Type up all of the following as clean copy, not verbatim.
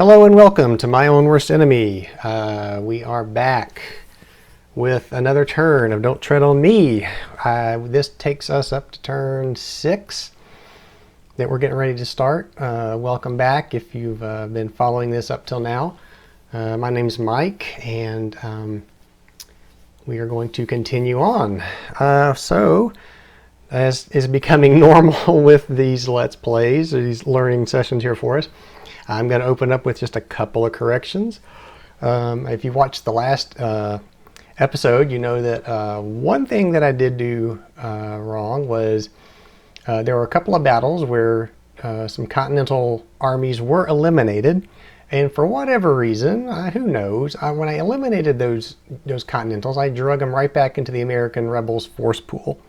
Hello and welcome to My Own Worst Enemy. We are back with another turn of Don't Tread on Me. This takes us up to turn 6 that we're getting ready to start. Welcome back if you've been following this up till now. My name's Mike and we are going to continue on. So, as is becoming normal with these Let's Plays, or these learning sessions here for us, I'm going to open up with just a couple of corrections. If you watched the last episode, you know that one thing that I did do wrong was there were a couple of battles where some Continental armies were eliminated, and for whatever reason, who knows, when I eliminated those Continentals, I drug them right back into the American Rebels force pool.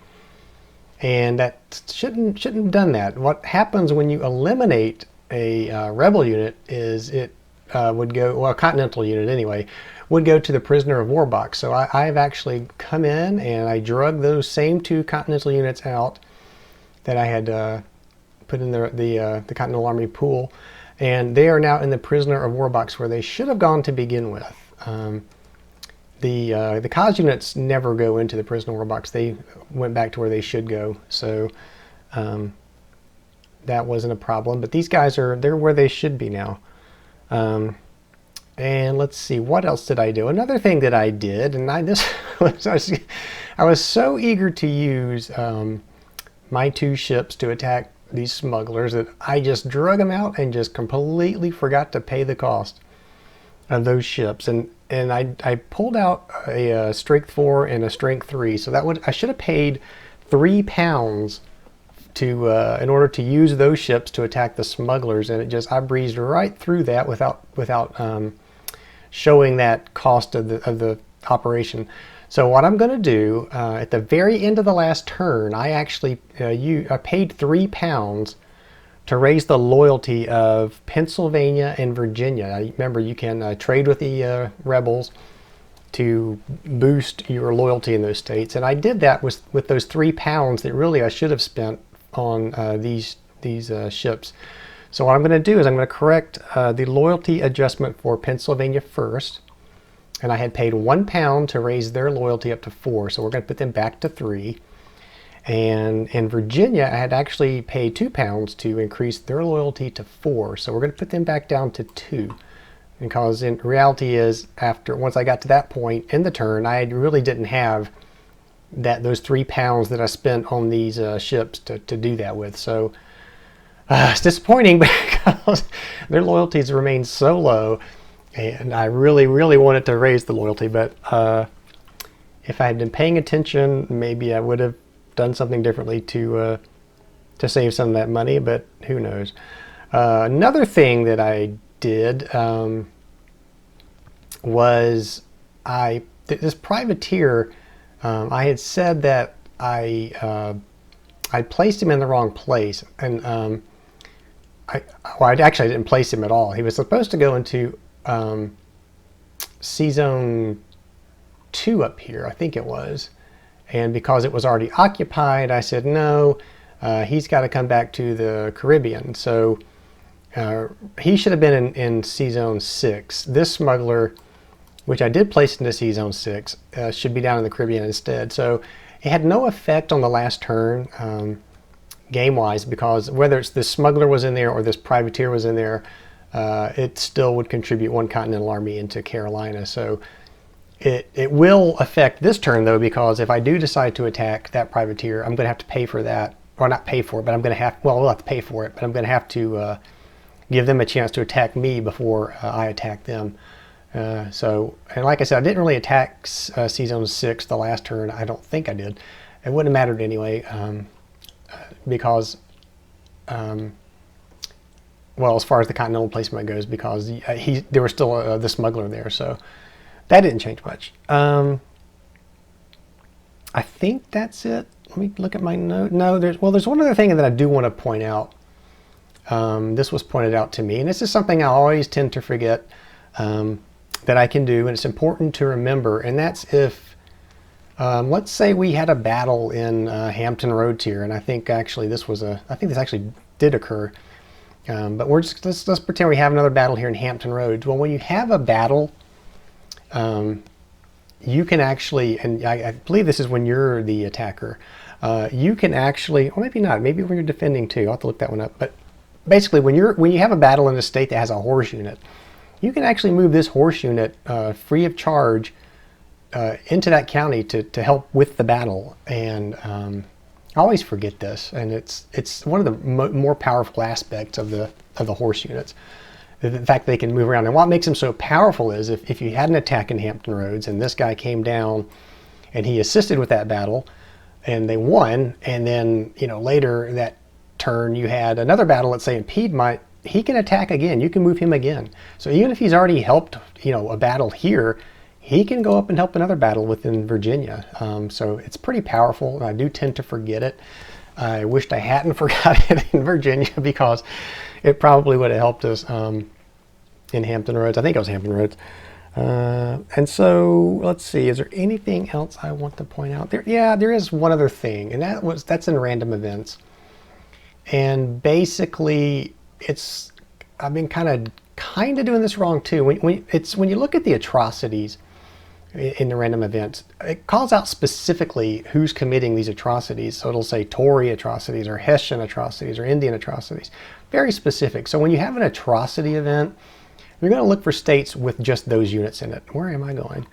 And that shouldn't have done that. What happens when you eliminate a rebel unit is it would go, well, a Continental unit anyway, would go to the prisoner of war box. So I've actually come in and I drug those same two Continental units out that I had put in the Continental Army pool, and they are now in the prisoner of war box where they should have gone to begin with. The COS units never go into the prisoner of war box. They went back to where they should go. So that wasn't a problem, but these guys they're where they should be now. And let's see, what else did I do? Another thing that I did, and I was so eager to use my two ships to attack these smugglers that I just drug them out and just completely forgot to pay the cost of those ships. And I pulled out a strength 4 and a strength 3, so I should have paid £3 to in order to use those ships to attack the smugglers, and I breezed right through that without showing that cost of the operation. So what I'm going to do at the very end of the last turn, I actually I paid £3 to raise the loyalty of Pennsylvania and Virginia. Remember, you can trade with the rebels to boost your loyalty in those states, and I did that with those £3 that really I should have spent on these ships. So what I'm going to do is I'm going to correct the loyalty adjustment for Pennsylvania first, and I had paid £1 to raise their loyalty up to 4, so we're going to put them back to 3. And in Virginia, I had actually paid £2 to increase their loyalty to 4, so we're going to put them back down to 2. Because in reality is, once I got to that point in the turn, I really didn't have those £3 that I spent on these ships to do that with. So it's disappointing because their loyalties remain so low, and I really wanted to raise the loyalty, but if I had been paying attention, maybe I would have done something differently to save some of that money, but who knows. Another thing that I did was this privateer, I had said that I placed him in the wrong place, and I actually didn't place him at all. He was supposed to go into C Zone 2 up here, I think it was, and because it was already occupied, I said no, he's got to come back to the Caribbean. So he should have been in C Zone 6. This smuggler, which I did place into C Zone 6, should be down in the Caribbean instead. So it had no effect on the last turn game-wise, because whether it's this smuggler was in there or this privateer was in there, it still would contribute 1 Continental Army into Carolina. So it will affect this turn, though, because if I do decide to attack that privateer, I'm going to have to pay for that. Or not pay for it, but I'm going to have, well, we'll have to pay for it, but I'm going to have to give them a chance to attack me before I attack them. And like I said, I didn't really attack C Zone 6 the last turn. I don't think I did. It wouldn't have mattered anyway, because, well, as far as the Continental placement goes, because there was still the smuggler there, so that didn't change much. I think that's it. Let me look at my note. No, there's one other thing that I do want to point out. This was pointed out to me, and this is something I always tend to forget that I can do, and it's important to remember, and that's if, let's say we had a battle in Hampton Roads here, and I think actually this actually did occur, But let's pretend we have another battle here in Hampton Roads. Well, when you have a battle, you can actually, and I believe this is when you're the attacker, you can actually, or maybe not, maybe when you're defending too. I'll have to look that one up. But basically, when you have a battle in a state that has a horse unit, you can actually move this horse unit free of charge into that county to help with the battle. And I always forget this, and it's one of the more powerful aspects of the horse units. The fact they can move around. And what makes them so powerful is if you had an attack in Hampton Roads and this guy came down and he assisted with that battle and they won, and then later that turn you had another battle, let's say in Piedmont, he can attack again. You can move him again. So even if he's already helped a battle here, he can go up and help another battle within Virginia. So it's pretty powerful. I do tend to forget it. I wished I hadn't forgot it in Virginia, because it probably would have helped us in Hampton Roads. I think it was Hampton Roads. And so let's see, is there anything else I want to point out there? Yeah, there is one other thing, and that's in random events. And basically I've been kind of doing this wrong too. When you look at the atrocities in the random events, it calls out specifically who's committing these atrocities. So it'll say Tory atrocities or Hessian atrocities or Indian atrocities. Very specific. So when you have an atrocity event, you're going to look for states with just those units in it. Where am I going?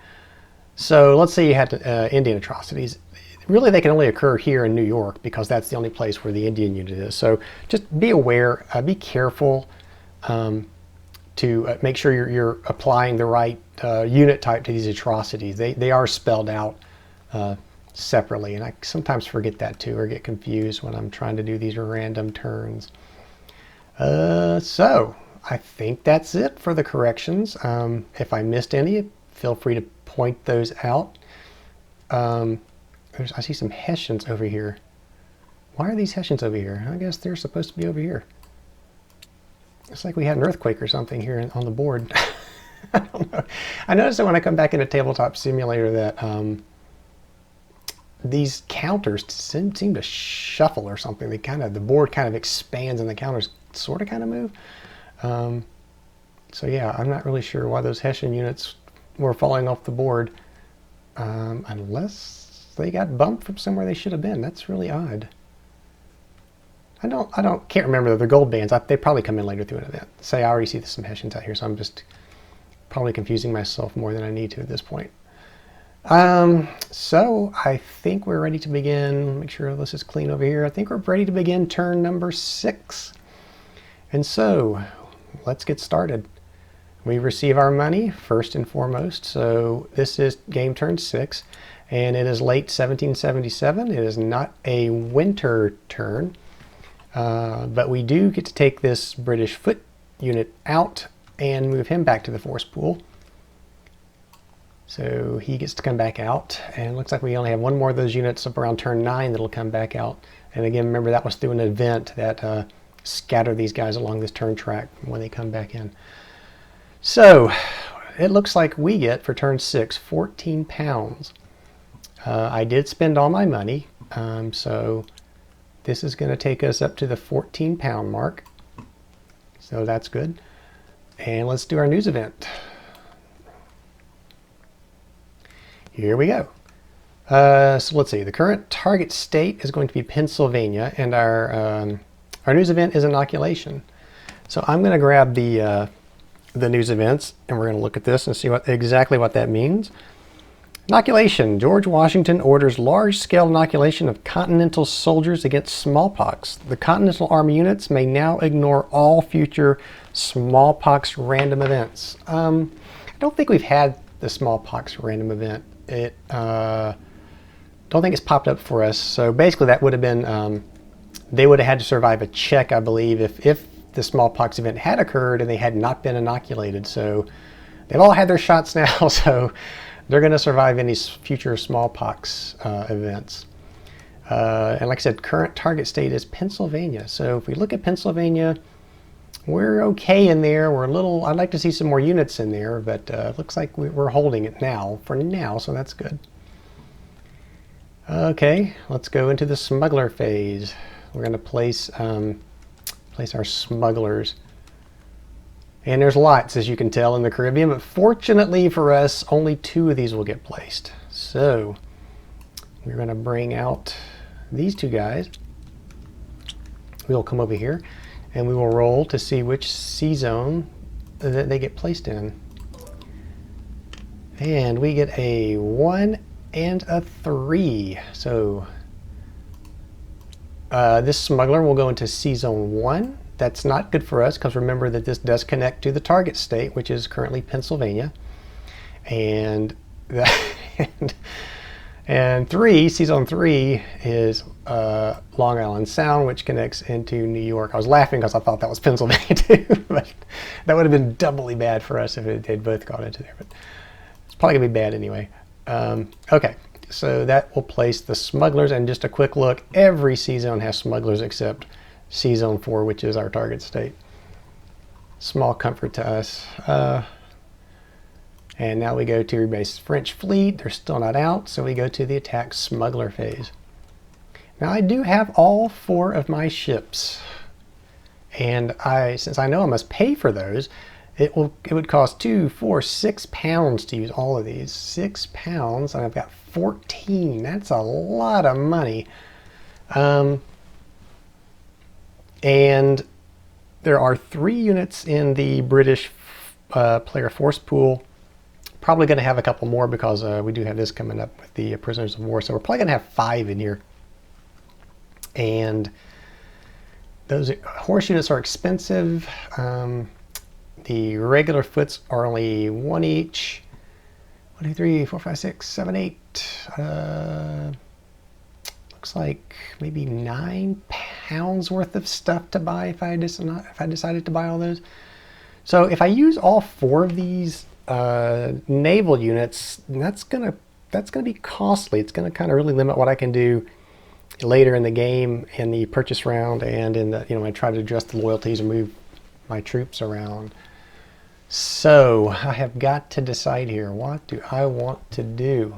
So let's say you had Indian atrocities. Really, they can only occur here in New York because that's the only place where the Indian unit is. So just be aware, be careful to make sure you're applying the right unit type to these atrocities. They are spelled out separately, and I sometimes forget that too, or get confused when I'm trying to do these random turns. So I think that's it for the corrections. If I missed any, feel free to point those out. I see some Hessians over here. Why are these Hessians over here? I guess they're supposed to be over here. It's like we had an earthquake or something here on the board. I don't know. I noticed that when I come back into Tabletop Simulator that these counters seem to shuffle or something. The board kind of expands and the counters sort of kind of move. So yeah, I'm not really sure why those Hessian units were falling off the board, unless they got bumped from somewhere they should have been. That's really odd. Can't remember the gold bands. They probably come in later through an event. Say I already see some Hessians out here, so I'm just probably confusing myself more than I need to at this point. So I think we're ready to begin. Make sure this is clean over here. I think we're ready to begin turn number 6. And so let's get started. We receive our money first and foremost. So this is game turn 6, and it is late 1777. It is not a winter turn, but we do get to take this British foot unit out and move him back to the force pool. So he gets to come back out, and it looks like we only have one more of those units up around turn 9 that'll come back out. And again, remember that was through an event that scatter these guys along this turn track when they come back in. So it looks like we get, for turn 6, 14 pounds. I did spend all my money, so this is going to take us up to the 14 pound mark. So that's good. And let's do our news event. Here we go. So let's see. The current target state is going to be Pennsylvania, and our news event is Inoculation. So I'm going to grab the news events, and we're going to look at this and see exactly what that means. Inoculation. George Washington orders large-scale inoculation of Continental soldiers against smallpox. The Continental Army units may now ignore all future smallpox random events. I don't think we've had the smallpox random event. Don't think it's popped up for us. So basically that would have been, they would have had to survive a check, I believe, if the smallpox event had occurred and they had not been inoculated. So they've all had their shots now, so they're going to survive any future smallpox events. And like I said, current target state is Pennsylvania. So if we look at Pennsylvania, we're okay in there. I'd like to see some more units in there, but it looks like we're holding it now, for now, so that's good. Okay, let's go into the Smuggler Phase. We're going to place Place our smugglers. And there's lots, as you can tell, in the Caribbean, but fortunately for us, only 2 of these will get placed. So we're going to bring out these 2 guys. We'll come over here and we will roll to see which sea zone that they get placed in. And we get a 1 and a 3. So this smuggler will go into sea zone 1. That's not good for us because remember that this does connect to the target state, which is currently Pennsylvania. And and 3, sea zone 3 is Long Island Sound, which connects into New York. I was laughing because I thought that was Pennsylvania too, but that would have been doubly bad for us if they'd both gone into there. But it's probably gonna be bad anyway. Okay, so that will place the smugglers. And just a quick look, every sea zone has smugglers except sea zone 4, which is our target state. Small comfort to us. And now we go to rebase French fleet. They're still not out, so we go to the attack smuggler phase. Now I do have all 4 of my ships, and since I know I must pay for those, it would cost 2, 4, 6 pounds to use all of these. 6 pounds, and I've got 14. That's a lot of money. And there are 3 units in the British player force pool. Probably going to have a couple more because we do have this coming up with the prisoners of war. So we're probably going to have 5 in here. And those horse units are expensive. The regular foots are only 1 each. 1, 2, 3, 4, 5, 6, 7, 8. Looks like maybe 9 pounds worth of stuff to buy if I decided to buy all those. So if I use all 4 of these naval units, that's gonna be costly. It's gonna kind of really limit what I can do later in the game, in the purchase round, and in the when I try to adjust the loyalties and move my troops around. So I have got to decide here, what do I want to do?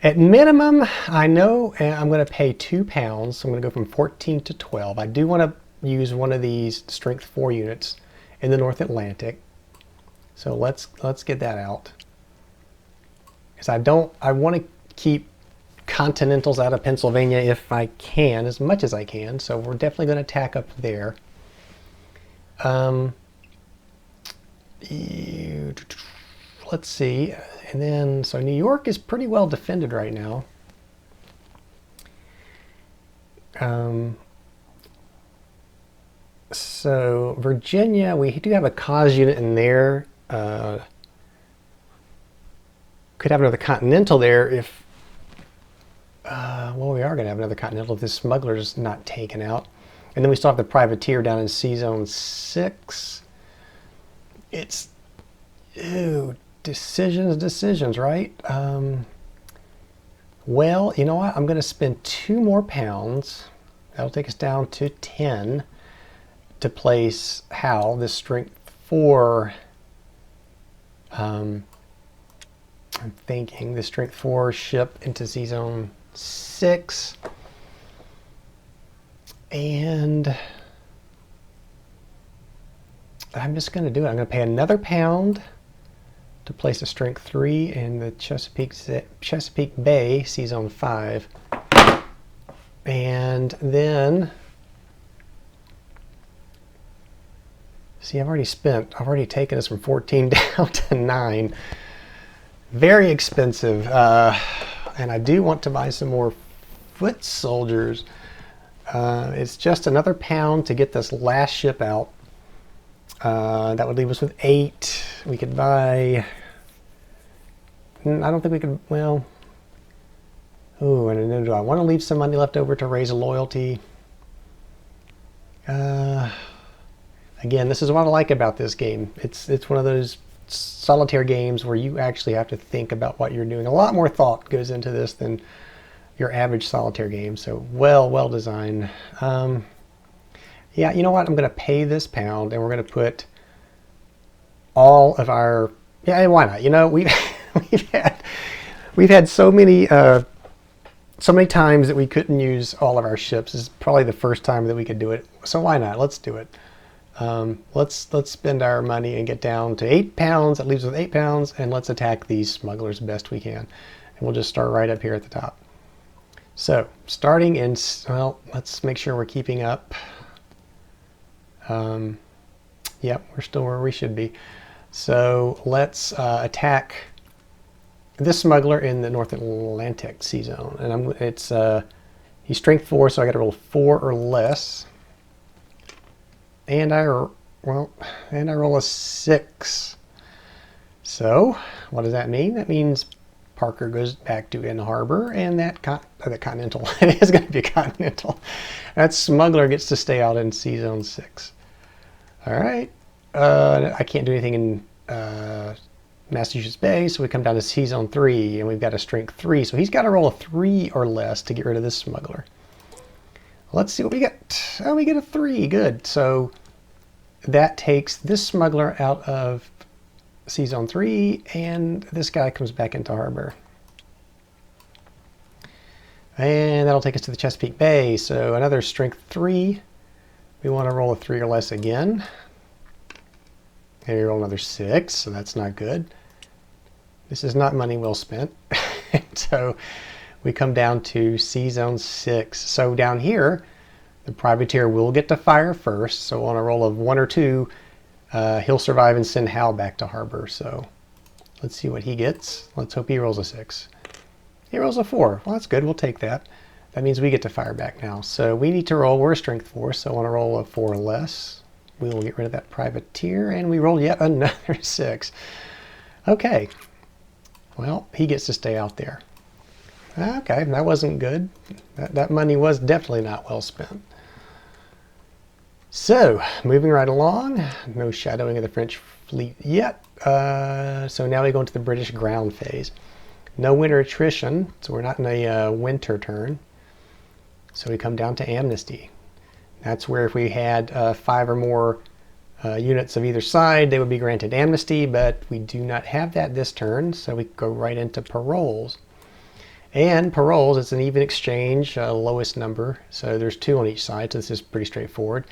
At minimum, I know I'm going to pay 2 pounds. So I'm going to go from 14 to 12. I do want to use one of these strength 4 units in the North Atlantic. So let's get that out. Because I want to keep Continentals out of Pennsylvania if I can, as much as I can. So we're definitely going to attack up there. Let's see. And then, so New York is pretty well defended right now. So Virginia, we do have a cause unit in there. Could have another Continental there if, well, we are going to have another Continental if this smuggler's not taken out. And then we still have the privateer down in Sea Zone 6. It's, ew, decisions, right? Well, you know what? I'm going to spend 2 more pounds. That'll take us down to 10 to place Hal, this strength 4. I'm thinking the strength 4 ship into Sea Zone 6. And I'm just going to do it. I'm going to pay another pound to place a strength 3 in the Chesapeake Bay, Sea Zone 5. And then, see, I've already taken us from 14 down to 9. Very expensive. And I do want to buy some more foot soldiers. It's just another pound to get this last ship out. That would leave us with 8. We could buy, I don't think we could, well, oh, and then do I want to leave some money left over to raise a loyalty? Again, this is what I like about this game. It's one of those solitaire games where you actually have to think about what you're doing. A lot more thought goes into this than your average solitaire game. So well designed. Yeah, you know what? I'm going to pay this pound, and we're going to put all of our, yeah, why not? You know, we've had so many so many times that we couldn't use all of our ships. This is probably the first time that we could do it. So why not? Let's do it. Let's spend our money and get down to 8 pounds. That leaves us with 8 pounds, and let's attack these smugglers best we can. And we'll just start right up here at the top. So starting in, well, let's make sure we're keeping up. Yep, we're still where we should be. So let's attack this smuggler in the North Atlantic Sea Zone, and he's strength 4, so I got to roll 4 or less, and I roll a 6. So what does that mean? That means Parker goes back to in harbor, and the Continental, it is going to be a Continental. That smuggler gets to stay out in Sea Zone 6. All right, I can't do anything in Massachusetts Bay, so we come down to Sea Zone 3, and we've got a strength 3, so he's got to roll a 3 or less to get rid of this smuggler. Let's see what we get. Oh, we get a 3. Good. So that takes this smuggler out of Sea Zone 3, and this guy comes back into harbor. And that'll take us to the Chesapeake Bay, so another strength 3. We want to roll a 3 or less again. And we roll another 6, so that's not good. This is not money well spent. So we come down to Sea Zone 6. So down here, the privateer will get to fire first. So on a roll of 1 or 2, he'll survive and send Hal back to harbor. So let's see what he gets. Let's hope he rolls a 6. He rolls a 4. Well, that's good. We'll take that. That means we get to fire back now. So we need to roll. We're a strength 4, so on a roll of 4 or less, we will get rid of that privateer, and we rolled yet another 6. Okay. Well, he gets to stay out there. Okay, that wasn't good. That money was definitely not well spent. So, moving right along. No shadowing of the French fleet yet. So now we go into the British ground phase. No winter attrition, so we're not in a winter turn. So we come down to amnesty. That's where if we had 5 or more units of either side, they would be granted amnesty, but we do not have that this turn, so we go right into paroles. And paroles, it's an even exchange, lowest number, so there's 2 on each side, so this is pretty straightforward.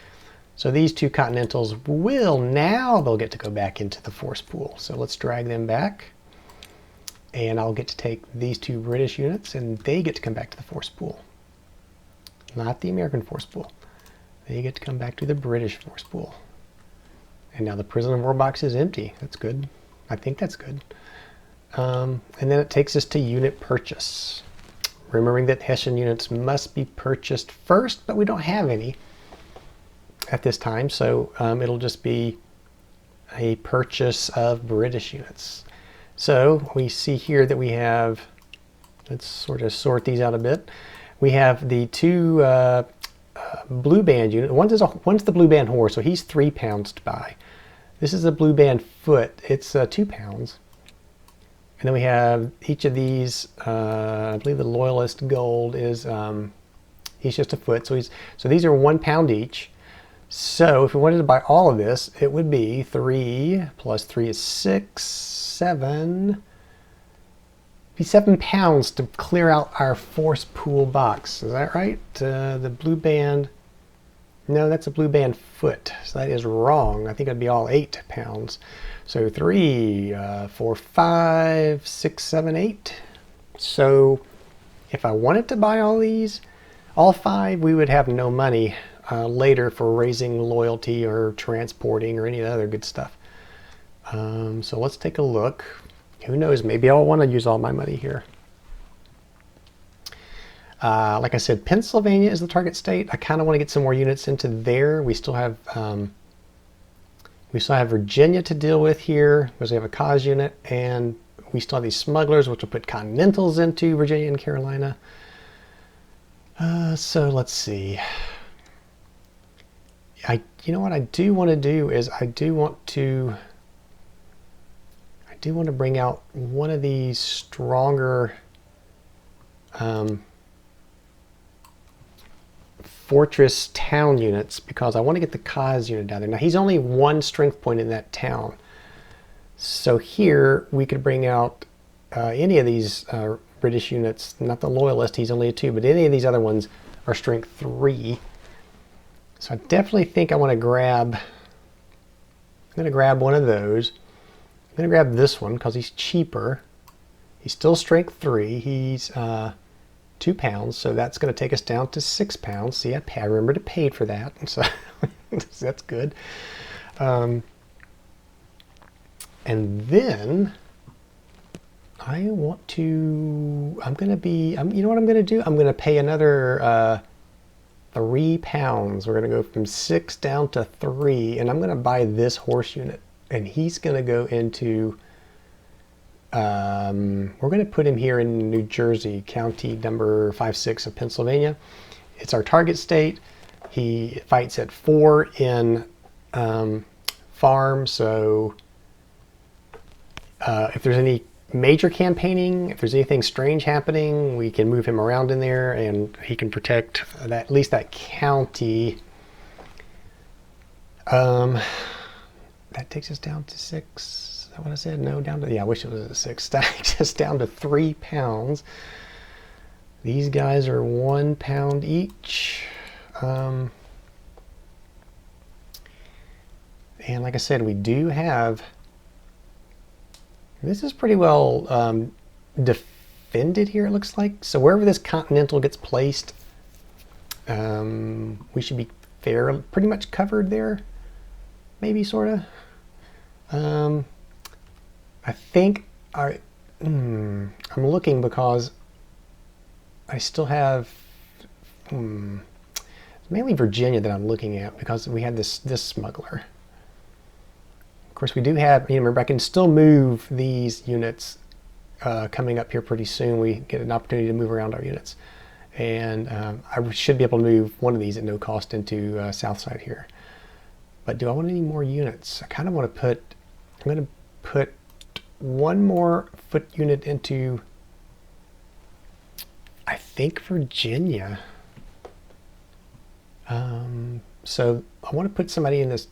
So these 2 Continentals they'll get to go back into the force pool. So let's drag them back, and I'll get to take these 2 British units, and they get to come back to the force pool. Not the American force pool. They get to come back to the British force pool. And now the prisoner war box is empty. That's good. I think that's good. And then it takes us to unit purchase. Remembering that Hessian units must be purchased first, but we don't have any at this time. So it'll just be a purchase of British units. So we see here that we have, let's sort of sort these out a bit. We have the 2 blue band unit. One's the blue band horse, so he's 3 pounds to buy. This is a blue band foot. It's 2 pounds. And then we have each of these. I believe the loyalist gold is he's just a foot. So these are 1 pound each. So if we wanted to buy all of this, it would be 3 plus 3 is 6, 7. Be 7 pounds to clear out our force pool box. Is that right? The blue band, no, that's a blue band foot. So that is wrong. I think it'd be all 8 pounds. So 3, 4, 5, 6, 7, 8. So if I wanted to buy all 5, we would have no money later for raising loyalty or transporting or any of the other good stuff. So let's take a look. Who knows, maybe I'll want to use all my money here. Like I said, Pennsylvania is the target state. I kind of want to get some more units into there. We still have Virginia to deal with here because we have a cause unit, and we still have these smugglers, which will put Continentals into Virginia and Carolina. So let's see. You know what I do want to do is I do want to bring out one of these stronger fortress town units because I want to get the cause unit down there. Now he's only 1 strength point in that town. So here we could bring out any of these British units, not the Loyalist, he's only a 2, but any of these other ones are strength 3. So I definitely think I want to grab, I'm going to grab one of those. I'm going to grab this one because he's cheaper. He's still strength 3. He's 2 pounds, so that's going to take us down to 6 pounds. See, I remembered to pay for that, so that's good. And then I want to, you know what I'm going to do? I'm going to pay another 3 pounds. We're going to go from 6 down to 3, and I'm going to buy this horse unit, and he's going to go into, we're going to put him here in New Jersey, county number 5-6 of Pennsylvania. It's our target state. He fights at 4 in farm, so if there's any major campaigning, if there's anything strange happening, we can move him around in there and he can protect that, at least that county. That takes us down to 6. Is that what I said? No, down to, yeah, I wish it was a 6. That takes us down to 3 pounds. These guys are 1 pound each. And like I said, we do have, this is pretty well defended here, it looks like. So wherever this Continental gets placed, we should be pretty much covered there. Maybe, sort of. I think I'm looking because I still have mainly Virginia that I'm looking at because we had this smuggler. Of course, we do have, remember, I can still move these units coming up here pretty soon. We get an opportunity to move around our units. And I should be able to move one of these at no cost into Southside here. But do I want any more units? I kind of want to put, I'm going to put one more foot unit into, I think, Virginia. So I want to put somebody in this,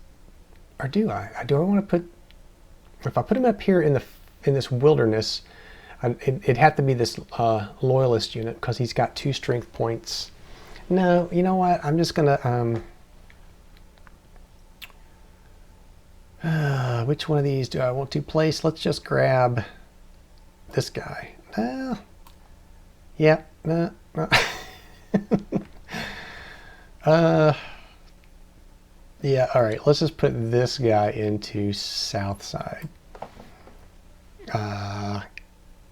or do I? Do I want to put, if I put him up here in this wilderness, it'd have to be this Loyalist unit because he's got 2 strength points. No, you know what? I'm just going to, which one of these do I want to place? Let's just grab this guy. Yeah. Yeah, all right, let's just put this guy into Southside.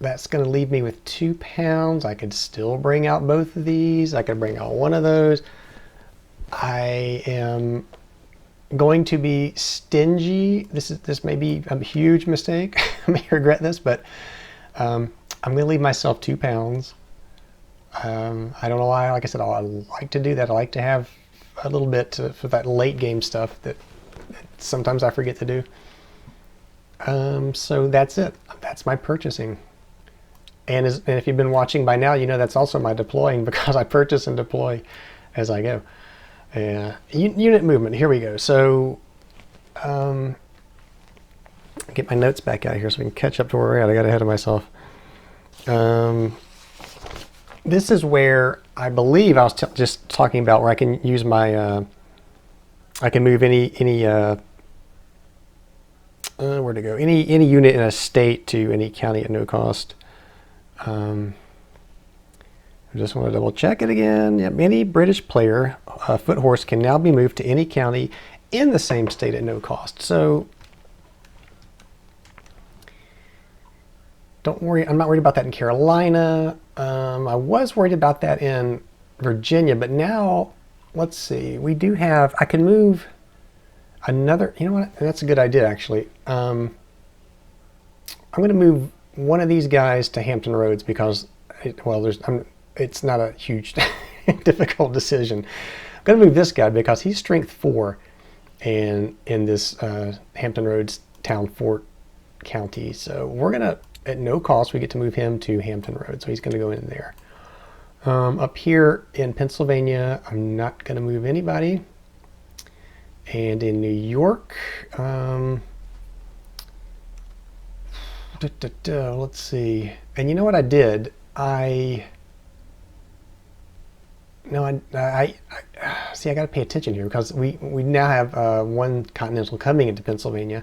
That's going to leave me with 2 pounds. I could still bring out both of these. I could bring out one of those. I am going to be stingy. This may be a huge mistake. I may regret this, but I'm going to leave myself 2 pounds. I don't know why. Like I said, I like to do that. I like to have a little bit for that late game stuff that sometimes I forget to do. So that's it. That's my purchasing. And if you've been watching by now, you know that's also my deploying because I purchase and deploy as I go. Unit movement. Here we go. So get my notes back out here so we can catch up to where we're at. I got ahead of myself. This is where I believe I was just talking about where I can use my, I can move any where to go? Any unit in a state to any county at no cost. I just want to double check it again. Yep, any British player, foot horse, can now be moved to any county in the same state at no cost. So don't worry, I'm not worried about that in Carolina. I was worried about that in Virginia, but now, let's see, we do have, I can move another, you know what, that's a good idea actually. I'm going to move one of these guys to Hampton Roads because, it's not a huge, difficult decision. I'm going to move this guy because he's strength 4 and in this Hampton Roads town fort county. So we're going to, at no cost, we get to move him to Hampton Roads. So he's going to go in there. Up here in Pennsylvania, I'm not going to move anybody. And in New York, let's see. And you know what I did? I see. I got to pay attention here because we now have one Continental coming into Pennsylvania.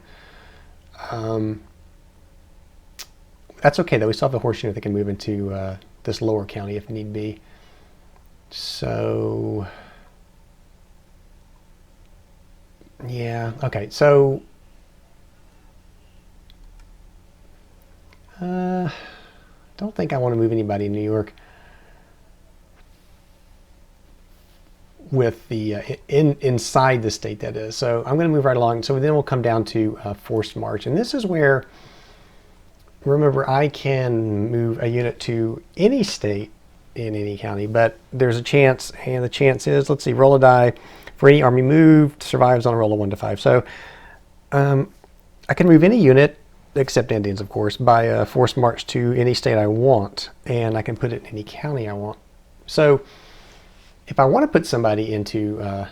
That's okay though. We still have a horse unit that can move into this lower county if need be. So yeah, okay. So don't think I want to move anybody in New York with the inside the state, that is. So I'm going to move right along. So then we'll come down to forced march, and this is where, remember, I can move a unit to any state in any county, but there's a chance, and the chance is, let's see, roll a die for any army moved, survives on a roll of 1 to 5. So I can move any unit, except Indians, of course, by a forced march to any state I want, and I can put it in any county I want. So if I want to put somebody into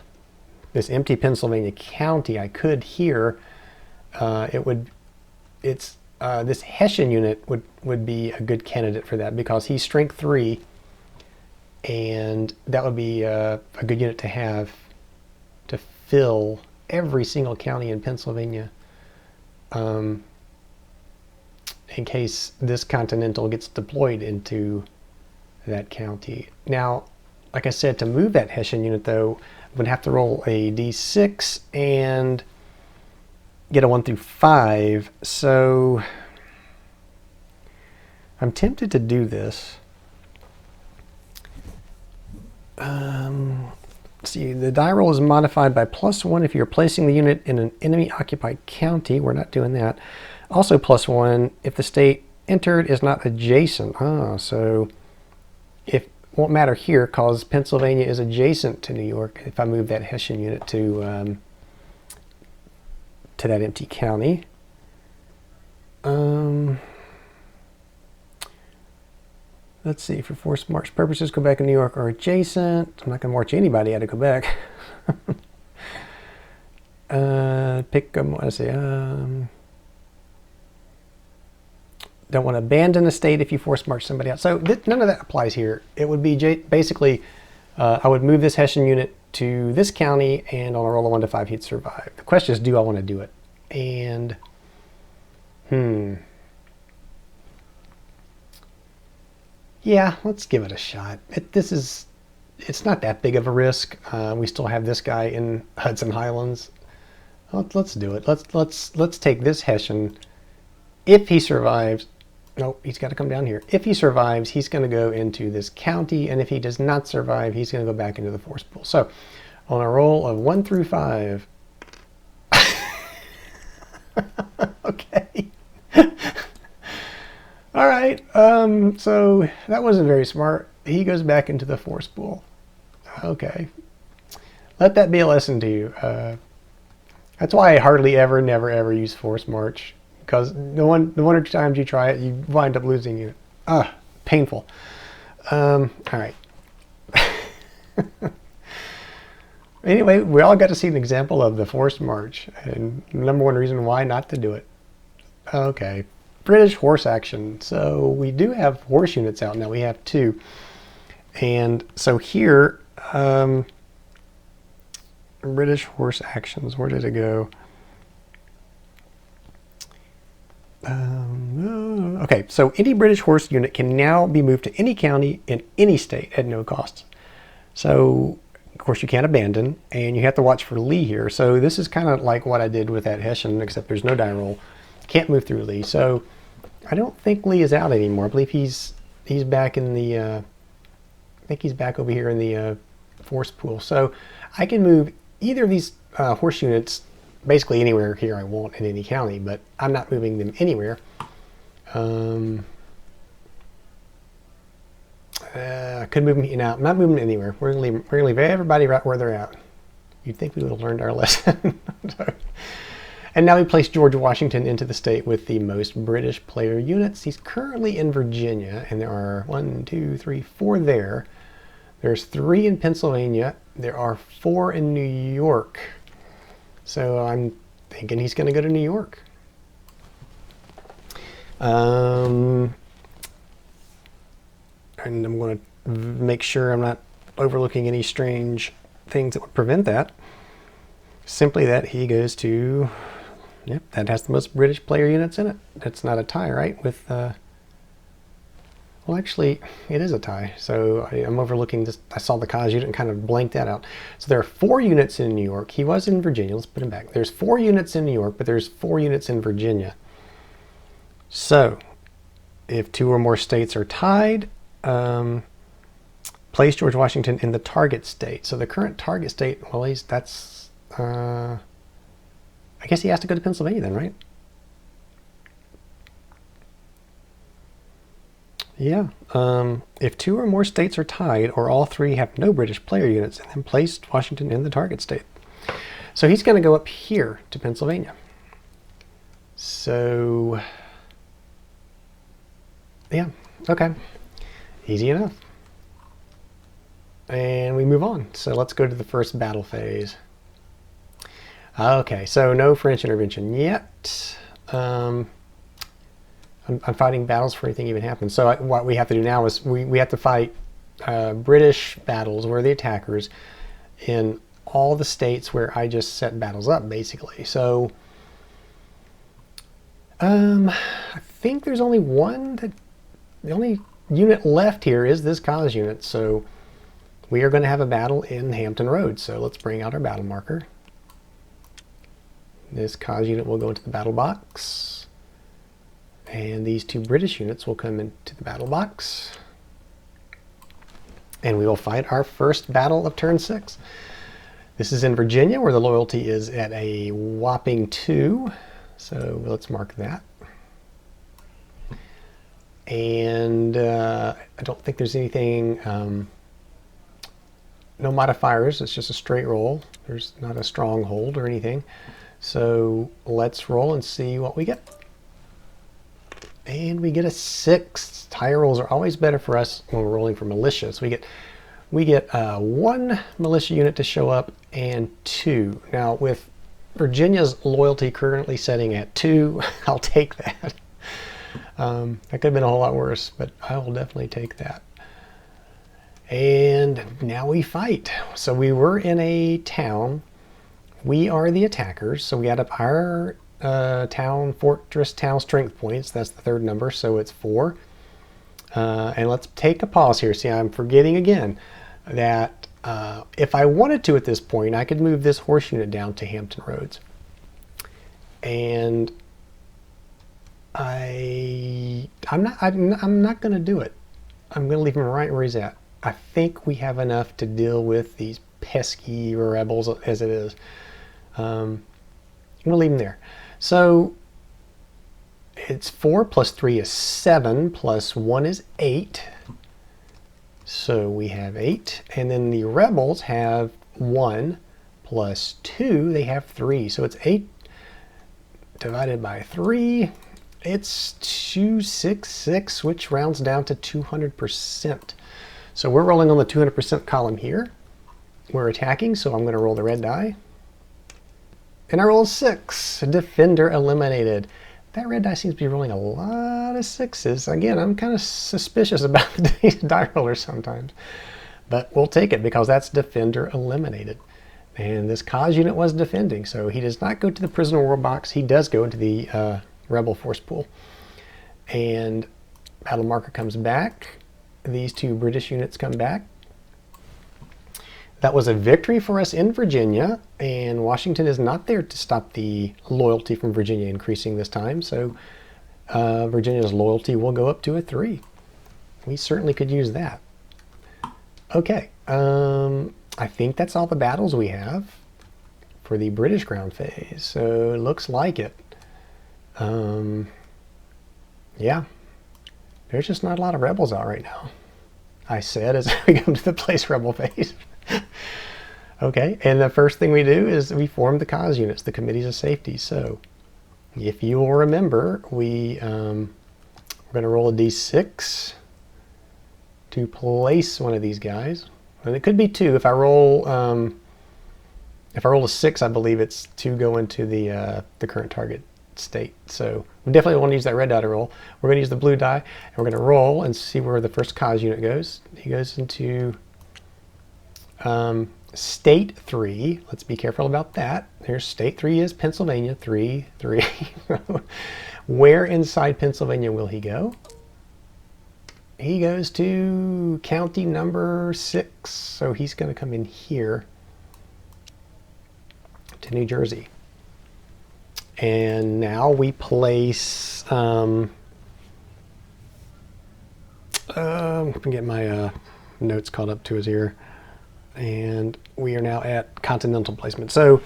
this empty Pennsylvania county, I could here. This Hessian unit would be a good candidate for that because he's strength 3, and that would be a good unit to have to fill every single county in Pennsylvania in case this Continental gets deployed into that county. Now, like I said, to move that Hessian unit, though, I'm going to have to roll a d6 and get a 1 through 5. So I'm tempted to do this. See, the die roll is modified by +1 if you're placing the unit in an enemy-occupied county. We're not doing that. Also +1 if the state entered is not adjacent. So it won't matter here because Pennsylvania is adjacent to New York if I move that Hessian unit to that empty county. Let's see, for forced march purposes, Quebec and New York are adjacent. I'm not going to march anybody out of Quebec. Pick them, let's see. Don't want to abandon a state if you force march somebody out. So none of that applies here. It would be basically, I would move this Hessian unit to this county, and on a roll of 1 to 5, he'd survive. The question is, do I want to do it? And, yeah, let's give it a shot. It's not that big of a risk. We still have this guy in Hudson Highlands. Let's do it. Let's take this Hessian. If he survives, no, he's got to come down here. If he survives, he's going to go into this county, and if he does not survive, he's going to go back into the force pool. So, on a roll of 1 through 5. Okay. All right. So that wasn't very smart. He goes back into the force pool. Okay. Let that be a lesson to you. That's why I hardly ever, never, ever use force march. Because the one or two times you try it, you wind up losing it. Painful. All right. Anyway, we all got to see an example of the forced march, and number one reason why not to do it. Okay, British horse action. So we do have horse units out now. We have 2, and so here, British horse actions. Where did it go? Okay, so any British horse unit can now be moved to any county in any state at no cost. So, of course, you can't abandon, and you have to watch for Lee here. So this is kind of like what I did with that Hessian, except there's no die roll. Can't move through Lee. So I don't think Lee is out anymore. I believe he's back in the. I think he's back over here in the force pool. So I can move either of these horse units basically anywhere here I want in any county, but I'm not moving them anywhere. I could move them. I'm not moving them anywhere. We're gonna leave everybody right where they're at. You'd think we would have learned our lesson. And now we place George Washington into the state with the most British player units. He's currently in Virginia, and there are 1, 2, 3, 4 there. There's 3 in Pennsylvania. There are 4 in New York. So I'm thinking he's going to go to New York. and I'm going to make sure I'm not overlooking any strange things that would prevent that. Simply that he goes to, yep, that has the most British player units in it. That's not a tie, right? With, well, actually, it is a tie. So I'm overlooking this. I saw the cause unit and kind of blanked that out. So there are 4 units in New York. He was in Virginia. Let's put him back. There's 4 units in New York, but there's 4 units in Virginia. So if 2 or more states are tied, place George Washington in the target state. So the current target state, well, that's, I guess he has to go to Pennsylvania then, right? Yeah. If 2 or more states are tied, or all 3 have no British player units, and then place Washington in the target state. So he's going to go up here to Pennsylvania. So, yeah, okay. Easy enough. And we move on. So let's go to the first battle phase. Okay, so no French intervention yet. I'm fighting battles before anything even happens. So what we have to do now is we have to fight British battles. We're the attackers in all the states where I just set battles up, basically. So I think there's only one that the only unit left here is this cause unit. So we are going to have a battle in Hampton Roads. So let's bring out our battle marker. This cause unit will go into the battle box. And these 2 British units will come into the battle box. And we will fight our first battle of turn 6. This is in Virginia, where the loyalty is at a whopping 2. So let's mark that. And I don't think there's anything, no modifiers, it's just a straight roll. There's not a stronghold or anything. So let's roll and see what we get. And we get a 6. Tie rolls are always better for us when we're rolling for militia. So we get 1 militia unit to show up and 2. Now with Virginia's loyalty currently setting at 2, I'll take that. That could have been a whole lot worse, but I will definitely take that. And now we fight. So we were in a town. We are the attackers. So we add up our fortress town strength points. That's the 3rd number, so it's 4. And let's take a pause here. See, I'm forgetting again that if I wanted to at this point, I could move this horse unit down to Hampton Roads. And I'm not going to do it. I'm going to leave him right where he's at. I think we have enough to deal with these pesky rebels as it is. I'm going to leave him there. So it's 4 plus 3 is 7 plus 1 is 8. So we have 8. And then the rebels have 1 plus 2. They have 3. So it's 8 divided by 3. It's 266, which rounds down to 200%. So we're rolling on the 200% column here. We're attacking, so I'm going to roll the red die. And I roll a 6. Defender eliminated. That red die seems to be rolling a lot of 6s. Again, I'm kind of suspicious about these die rollers sometimes. But we'll take it because that's defender eliminated. And this cause unit was defending, so he does not go to the prisoner war box. He does go into the rebel force pool. And battle marker comes back. These 2 British units come back. That was a victory for us in Virginia, and Washington is not there to stop the loyalty from Virginia increasing this time, so Virginia's loyalty will go up to a 3. We certainly could use that. Okay, I think that's all the battles we have for the British ground phase, so it looks like it. Yeah, there's just not a lot of rebels out right now. I said as we come to the place rebel phase. Okay, and the first thing we do is we form the cause units, the committees of safety. So if you will remember, we're going to roll a d6 to place one of these guys. And it could be 2. If I roll a 6, I believe it's 2 go into the current target state. So we definitely want to use that red die to roll. We're going to use the blue die, and we're going to roll and see where the first cause unit goes. He goes into state 3. Let's be careful about that. There's state 3 is Pennsylvania. 3, 3. Where inside Pennsylvania will he go? He goes to county number 6. So he's going to come in here to New Jersey. And now we place, let me get my notes caught up to his ear. And we are now at Continental placement. So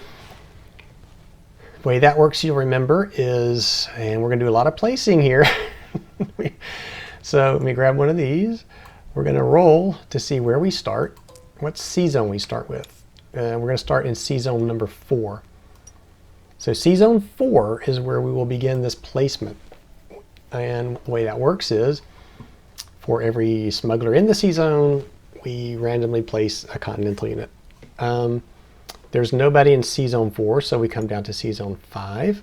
the way that works, you'll remember, is, and we're going to do a lot of placing here. So let me grab one of these. We're going to roll to see where we start, what C zone we start with. We're going to start in C zone number 4. So C zone 4 is where we will begin this placement. And the way that works is, for every smuggler in the C zone, we randomly place a Continental unit. There's nobody in C zone 4, so we come down to C zone 5.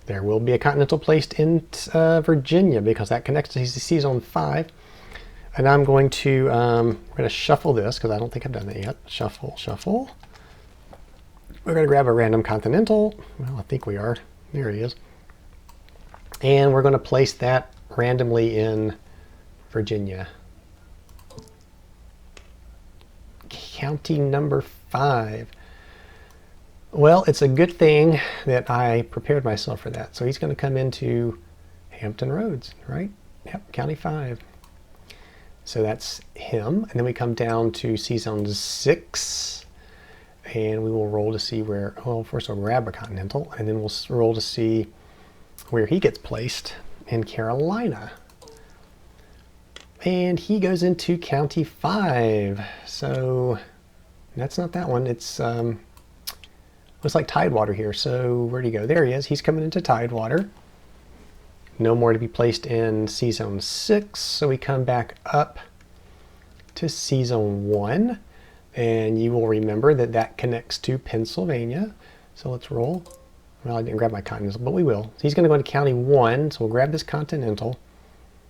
There will be a Continental placed in Virginia because that connects to C zone 5. And I'm going to we're going to shuffle this because I don't think I've done that yet. Shuffle, shuffle. We're going to grab a random Continental. Well, I think we are. There he is. And we're going to place that randomly in Virginia. County number 5. Well, it's a good thing that I prepared myself for that. So he's going to come into Hampton Roads, right? Yep, County 5. So that's him. And then we come down to C zone 6. And we will roll to see where, well, first we'll grab a Continental, and then we'll roll to see where he gets placed in Carolina. And he goes into County 5. So that's not that one. It's looks like Tidewater here. So where'd he go? There he is. He's coming into Tidewater. No more to be placed in C zone 6. So we come back up to C zone 1. And you will remember that that connects to Pennsylvania. So let's roll. Well, I didn't grab my Continental, but we will. So he's going to go into County 1. So we'll grab this Continental.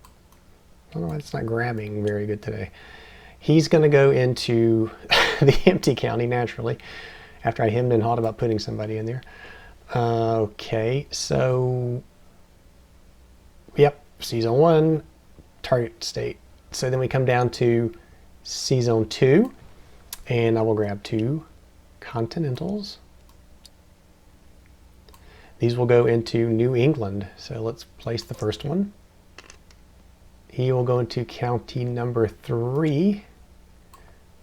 I don't know why it's not grabbing very good today. He's going to go into the empty county, naturally, after I hemmed and hawed about putting somebody in there. Okay, so, yep, C zone 1, target state. So then we come down to C zone 2. And I will grab 2 Continentals. These will go into New England. So let's place the first one. He will go into county number 3.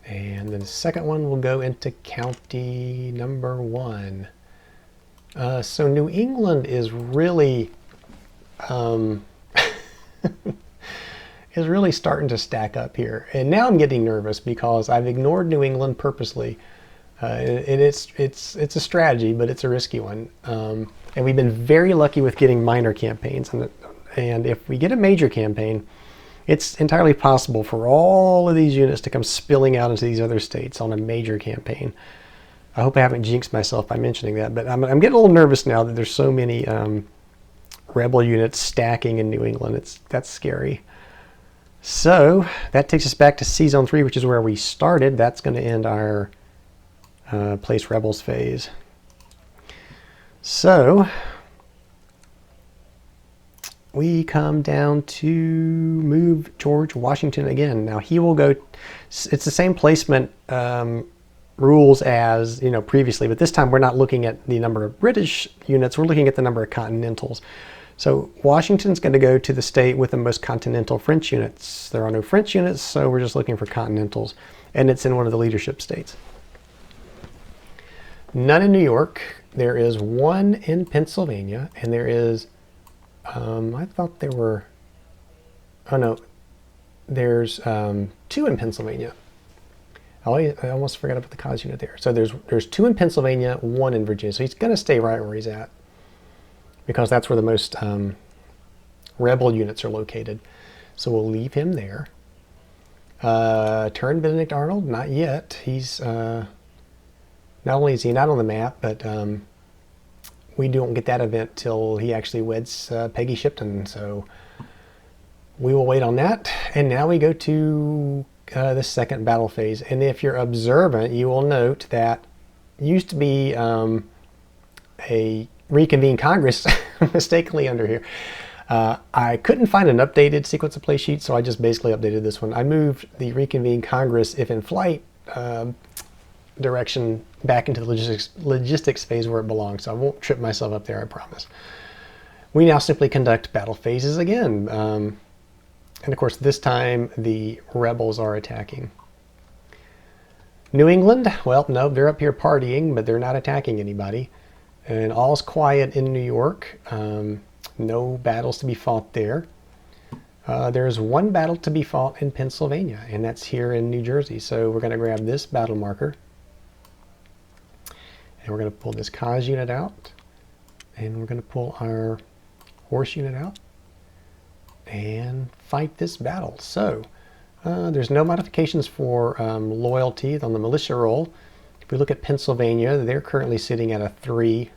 And then the second one will go into county number 1. So New England is really is really starting to stack up here. And now I'm getting nervous because I've ignored New England purposely. And it's a strategy, but it's a risky one. And we've been very lucky with getting minor campaigns. And if we get a major campaign, it's entirely possible for all of these units to come spilling out into these other states on a major campaign. I hope I haven't jinxed myself by mentioning that, but I'm getting a little nervous now that there's so many rebel units stacking in New England. That's scary. So that takes us back to C zone 3, which is where we started. That's going to end our place rebels phase. So we come down to move George Washington again. Now he will go, it's the same placement rules as previously, but this time we're not looking at the number of British units, we're looking at the number of Continentals. So Washington's going to go to the state with the most Continental French units. There are no French units, so we're just looking for Continentals, and it's in one of the leadership states. None in New York. There is 1 in Pennsylvania, and there is, I thought there were, oh no, there's 2 in Pennsylvania. I almost forgot about the cause unit there. So there's 2 in Pennsylvania, 1 in Virginia. So he's going to stay right where he's at, because that's where the most rebel units are located. So we'll leave him there. Turn Benedict Arnold? Not yet. He's not only is he not on the map, but we don't get that event till he actually weds Peggy Shipton. So we will wait on that. And now we go to the second battle phase. And if you're observant, you will note that used to be a reconvene Congress mistakenly under here. I couldn't find an updated sequence of play sheet, so I just basically updated this one. I moved the reconvene Congress if in flight direction back into the logistics phase where it belongs, so I won't trip myself up there, I promise. We now simply conduct battle phases again. And of course, this time the rebels are attacking. New England, well, no, they're up here partying, but they're not attacking anybody. And all's quiet in New York. No battles to be fought there. There's one battle to be fought in Pennsylvania, and that's here in New Jersey. So we're going to grab this battle marker, and we're going to pull this Kaz unit out, and we're going to pull our horse unit out and fight this battle. So there's no modifications for loyalty on the militia roll. If we look at Pennsylvania, they're currently sitting at a 3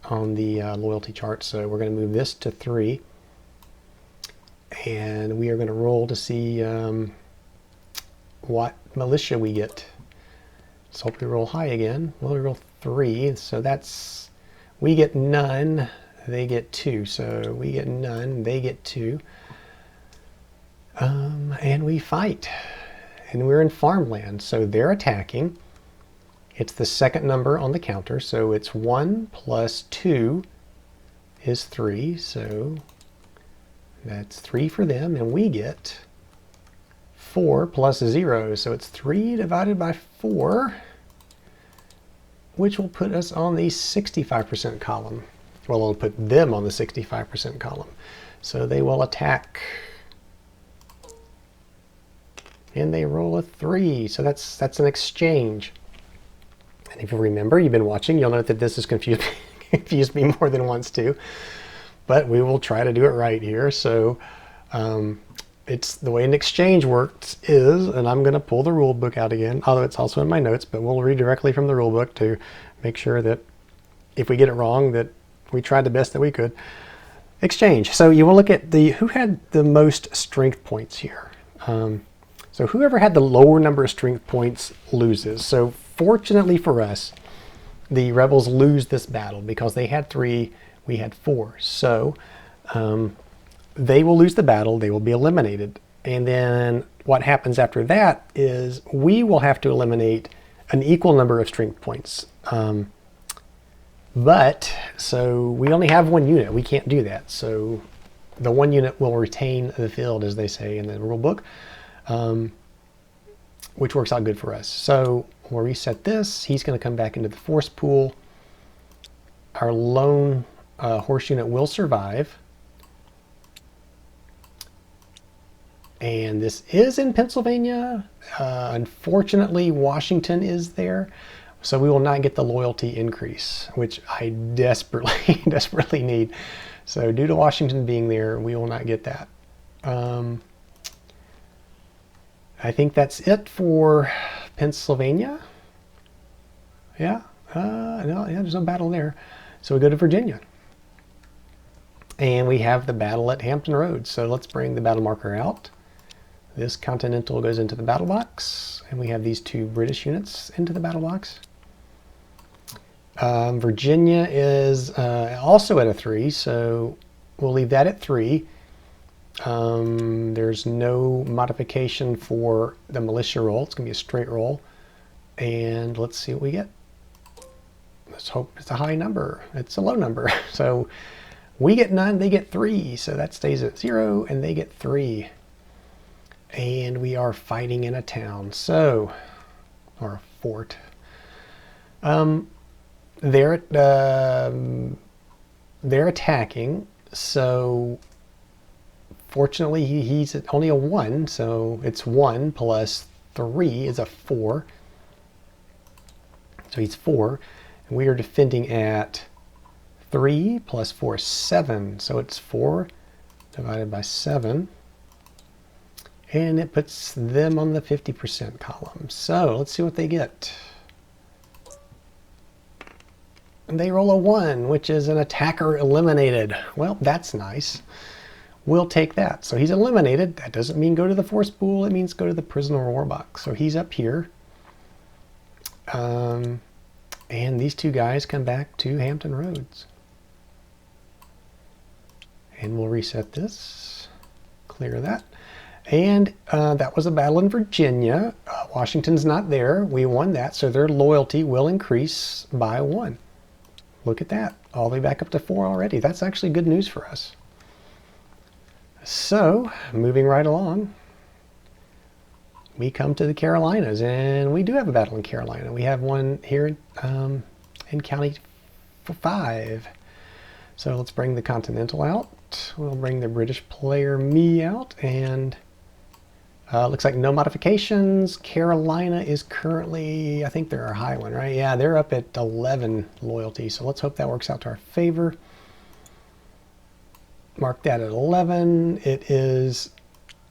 on the loyalty chart, so we're going to move this to 3, and we are going to roll to see what militia we get. So hope we roll high again. Well, we roll 3, so that's, we get none, they get 2, so we get none, they get 2. And we fight, and we're in farmland, so they're attacking. It's the second number on the counter, so it's 1 plus 2 is 3, so that's 3 for them, and we get 4 plus 0, so it's 3 divided by 4, which will put us on the 65% column. Well, it'll put them on the 65% column. So they will attack. And they roll a 3, so that's an exchange. And if you remember, you've been watching, you'll note that this has confused me more than once too. But we will try to do it right here. So it's the way an exchange works is, and I'm going to pull the rule book out again, although it's also in my notes, but we'll read directly from the rule book to make sure that if we get it wrong, that we tried the best that we could. Exchange. So you will look at who had the most strength points here. So whoever had the lower number of strength points loses. So fortunately for us, the rebels lose this battle because they had 3, we had 4. So they will lose the battle, they will be eliminated. And then what happens after that is we will have to eliminate an equal number of strength points. So we only have 1 unit, we can't do that. So the 1 unit will retain the field, as they say in the rule book. Which works out good for us. So we'll reset this. He's going to come back into the force pool. Our lone horse unit will survive. And this is in Pennsylvania. Unfortunately, Washington is there. So we will not get the loyalty increase, which I desperately, desperately need. So due to Washington being there, we will not get that. I think that's it for Pennsylvania. Yeah, no, yeah, there's no battle there. So we go to Virginia. And we have the battle at Hampton Roads. So let's bring the battle marker out. This Continental goes into the battle box. And we have these 2 British units into the battle box. Virginia is also at a 3, so we'll leave that at 3. There's no modification for the militia roll. It's going to be a straight roll. And let's see what we get. Let's hope it's a high number. It's a low number. So we get none, they get 3. So that stays at 0, and they get 3. And we are fighting in a town. So, or a fort. They're attacking. So fortunately, he's only a 1, so it's 1 plus 3 is a 4. So he's 4. And we are defending at 3 plus 4 is 7. So it's 4 divided by 7. And it puts them on the 50% column. So let's see what they get. they roll a 1, which is an attacker eliminated. Well, that's nice. We'll take that. So he's eliminated. That doesn't mean go to the force pool. It means go to the prisoner of war box. So he's up here. And these two guys come back to Hampton Roads. And we'll reset this. Clear that. And that was a battle in Virginia. Washington's not there. We won that. So their loyalty will increase by 1. Look at that. All the way back up to 4 already. That's actually good news for us. So, moving right along, we come to the Carolinas, and we do have a battle in Carolina. We have one here in County 5. So let's bring the Continental out. We'll bring the British player me out, and looks like no modifications. Carolina is currently, I think they're our high one, right? Yeah, they're up at 11 loyalty, so let's hope that works out to our favor. Mark that at 11. It is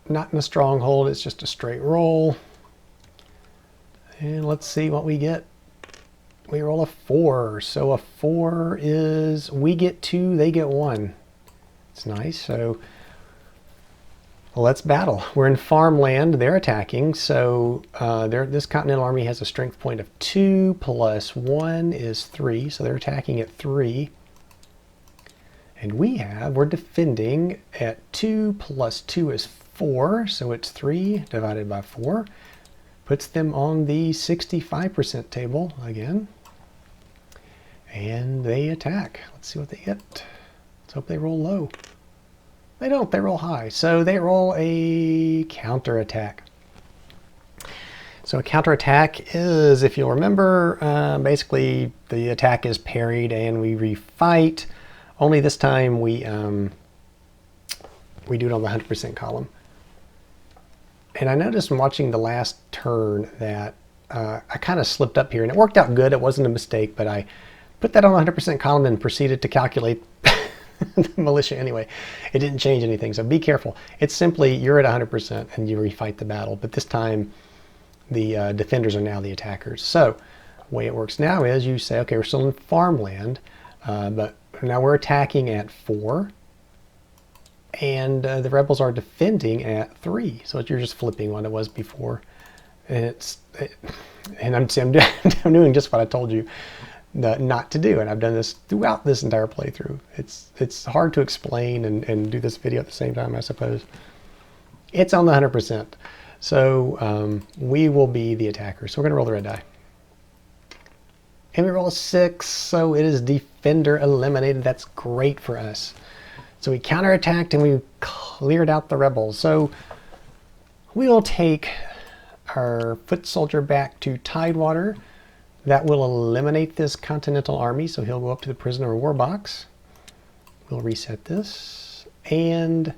not in a stronghold, it's just a straight roll. And let's see what we get. We roll a 4. So a 4 is, we get 2, they get 1. It's nice. So let's battle. We're in farmland, they're attacking. So this Continental Army has a strength point of 2 plus 1 is 3. So they're attacking at 3. And we're defending at 2 plus 2 is 4, so it's 3 divided by 4. Puts them on the 65% table again. And they attack. Let's see what they get. Let's hope they roll low. They don't, they roll high. So they roll a counterattack. So a counterattack is, if you'll remember, basically the attack is parried and we refight. Only this time we do it on the 100% column. And I noticed in watching the last turn that I kind of slipped up here, and it worked out good. It wasn't a mistake, but I put that on the 100% column and proceeded to calculate the militia anyway. It didn't change anything, so be careful. It's simply you're at 100% and you refight the battle, but this time the defenders are now the attackers. So the way it works now is you say, okay, we're still in farmland, but now we're attacking at 4, and the rebels are defending at 3. So you're just flipping what it was before, and I'm doing just what I told you not to do, and I've done this throughout this entire playthrough. It's hard to explain and do this video at the same time, I suppose. It's on the 100%, so we will be the attackers. So we're going to roll the red die. And we roll a 6, so it is defender eliminated. That's great for us. So we counterattacked and we cleared out the rebels. So we'll take our foot soldier back to Tidewater. That will eliminate this Continental Army, so he'll go up to the prisoner of war box. We'll reset this, and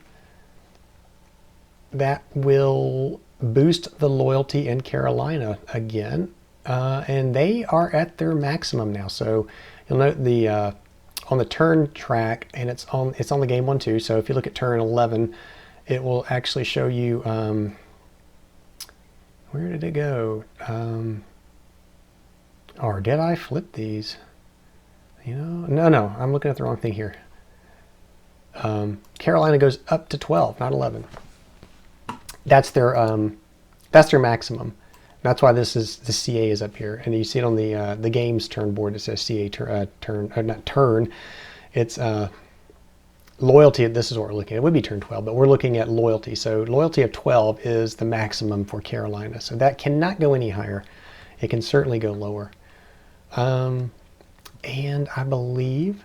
that will boost the loyalty in Carolina again. And they are at their maximum now. So you'll note the on the turn track, and it's on the game one too. So if you look at turn 11, it will actually show you where did it go? Or did I flip these? You know, no, I'm looking at the wrong thing here. Carolina goes up to 12, not 11. That's their maximum. That's why the CA is up here, and you see it on the game's turn board. It says CA turn, or not turn. It's loyalty. This is what we're looking at. It would be turn 12, but we're looking at loyalty. So loyalty of 12 is the maximum for Carolina. So that cannot go any higher. It can certainly go lower. And I believe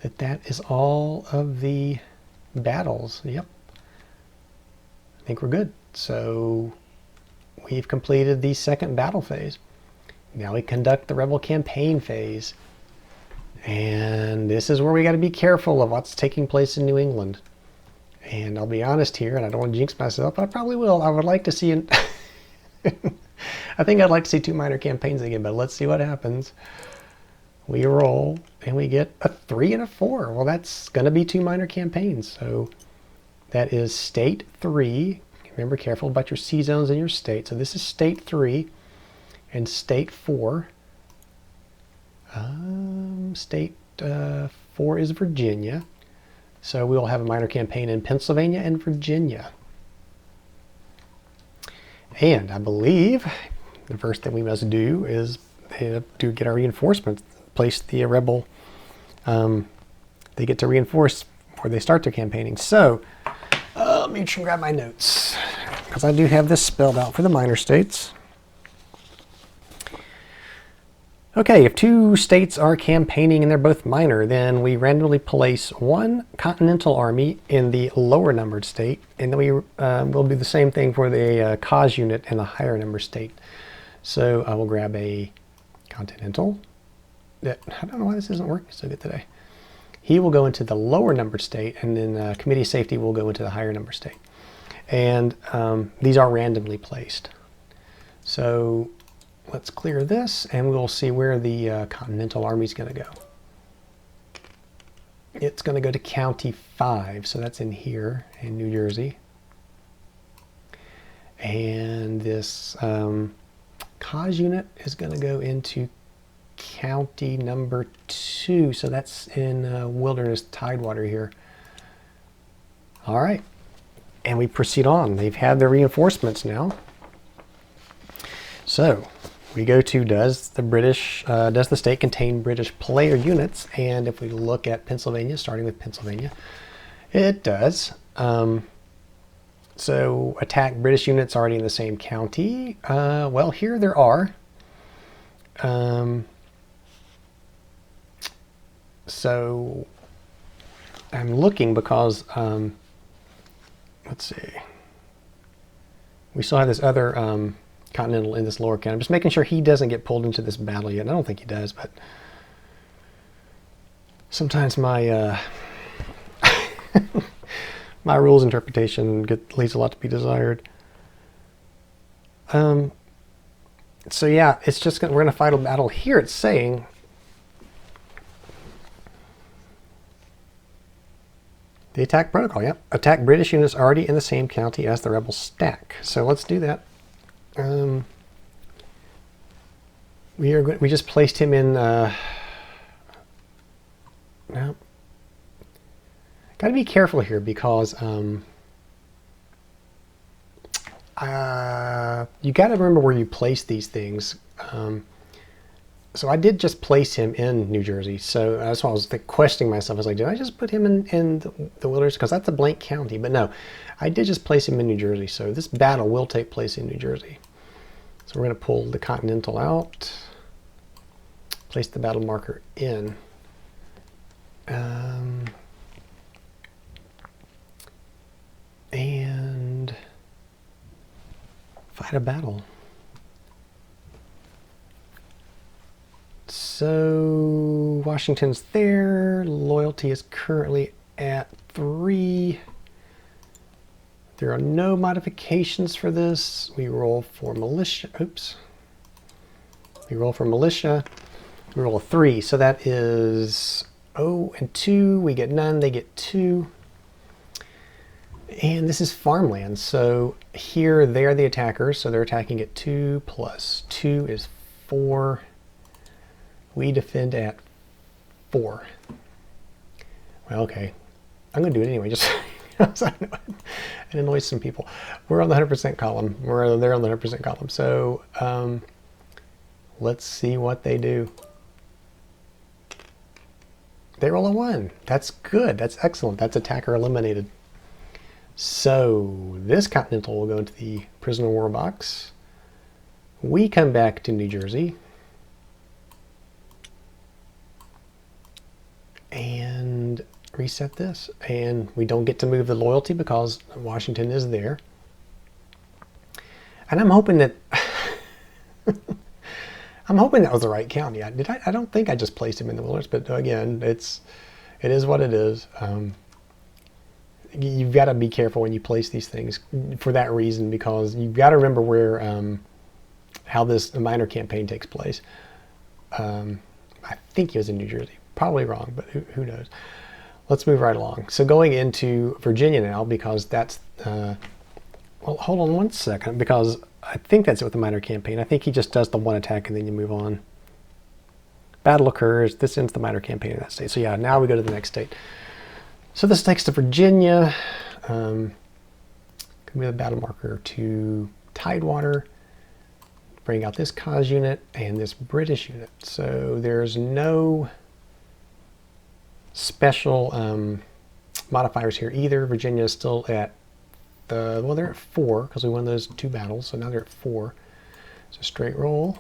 that is all of the battles. Yep. I think we're good. So we've completed the second battle phase. Now we conduct the rebel campaign phase. And this is where we got to be careful of what's taking place in New England. And I'll be honest here, and I don't want to jinx myself, but I probably will. I would like to see I think I'd like to see 2 minor campaigns again, but let's see what happens. We roll, and we get a 3 and a 4. Well, that's going to be 2 minor campaigns. So that is state 3. Remember, careful about your C zones and your state. So this is state 3 and state 4. State 4 is Virginia. So we will have a minor campaign in Pennsylvania and Virginia. And I believe the first thing we must do is to get our reinforcements. Place the rebel. They get to reinforce before they start their campaigning. So let me grab my notes, because I do have this spelled out for the minor states. Okay, if two states are campaigning and they're both minor, then we randomly place one Continental Army in the lower numbered state, and then we will do the same thing for the cause unit in the higher number state. So I will grab a Continental. I don't know why this isn't working so good today. He will go into the lower numbered state, and then Committee of Safety will go into the higher number state. And these are randomly placed. So let's clear this, and we'll see where the Continental Army is going to go. It's going to go to County 5, so that's in here in New Jersey. And this cause unit is going to go into County number 2, so that's in Wilderness Tidewater here. All right, and we proceed on. They've had their reinforcements now. So we go to, does the state contain British player units? And if we look at Pennsylvania, starting with Pennsylvania, it does. So attack British units already in the same county. Well, here there are. So I'm looking because, let's see. We still have this other Continental in this lower county. I'm just making sure he doesn't get pulled into this battle yet. I don't think he does, but sometimes my my rules interpretation leaves a lot to be desired. So yeah, it's just we're gonna fight a battle here. It's saying the attack protocol. Yep, attack British units already in the same county as the rebel stack. So let's do that. We just placed him in. No, got to be careful here because you got to remember where you place these things. So I did just place him in New Jersey. So that's why I was questioning myself. I was like, did I just put him in the wilderness? Because that's a blank county. But no, I did just place him in New Jersey. So this battle will take place in New Jersey. So we're going to pull the Continental out, place the battle marker in. And fight a battle. So Washington's there. Loyalty is currently at 3. There are no modifications for this. We roll for militia. Oops. We roll for militia. We roll a 3. So that is 0 and 2. We get none. They get 2. And this is farmland. So here they are the attackers. So they're attacking at 2 plus 2 is 4. We defend at 4. Well, okay. I'm going to do it anyway. Just it annoys some people. We're on the 100% column. They're on the 100% column. So let's see what they do. They roll a 1. That's good. That's excellent. That's attacker eliminated. So this Continental will go into the prisoner war box. We come back to New Jersey. And reset this, and we don't get to move the loyalty because Washington is there. And I'm hoping that that was the right county. I don't think I just placed him in the wilderness, but again, it is what it is. You've got to be careful when you place these things for that reason, because you've got to remember where how this minor campaign takes place. I think he was in New Jersey. Probably wrong, but who knows. Let's move right along. So going into Virginia now, because that's, well, hold on one second, because I think that's it with the minor campaign. I think he just does the 1 attack and then you move on. battle occurs. This ends the minor campaign in that state. So yeah, now we go to the next state. So this takes to Virginia. Can we have a battle marker to Tidewater. Bring out this cause unit and this British unit. So there's no special modifiers here either. Virginia is still at well, they're at 4 because we won those 2 battles, so now they're at 4. So straight roll,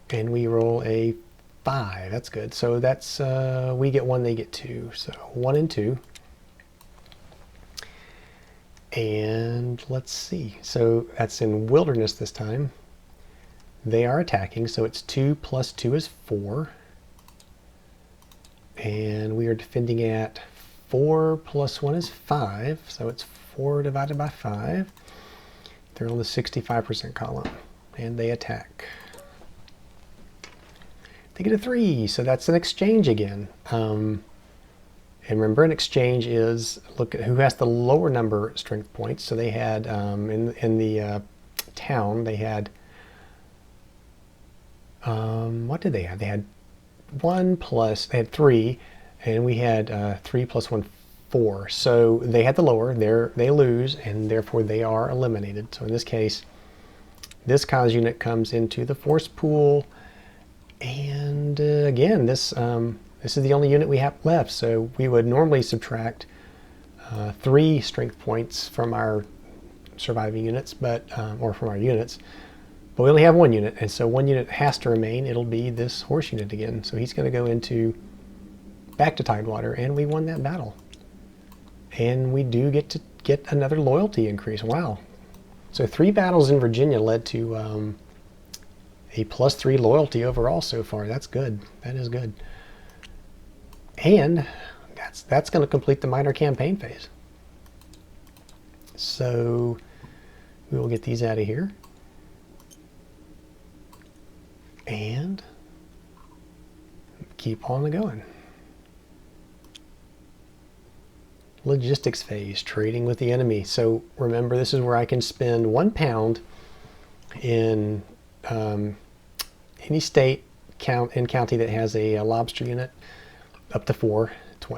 and we roll a 5. That's good. So that's we get 1, they get 2. So 1 and 2. And let's see. So that's in Wilderness this time. They are attacking, so it's 2 plus 2 is 4. And we are defending at 4 plus 1 is 5. So it's 4 divided by 5. They're on the 65% column, and they attack. They get a 3, so that's an exchange again. And remember, an exchange is, look at who has the lower number strength points. So they had, in the town, they had, what did they have? They had 1 plus, they had 3, and we had 3 plus 1, 4. So they had the lower, they lose, and therefore they are eliminated. So in this case, this cause unit comes into the force pool, and again, this is the only unit we have left. So we would normally subtract 3 strength points from our surviving units, but or from our units, but we only have 1 unit, and so 1 unit has to remain. It'll be this horse unit again. So he's going to go into back to Tidewater, and we won that battle. And we do get to get another loyalty increase. Wow. So 3 battles in Virginia led to a +3 loyalty overall so far. That's good. That is good. And that's going to complete the minor campaign phase. So we will get these out of here. And keep on going. Logistics phase, trading with the enemy. So remember, this is where I can spend 1 pound in any state county that has a lobster unit, up to 4.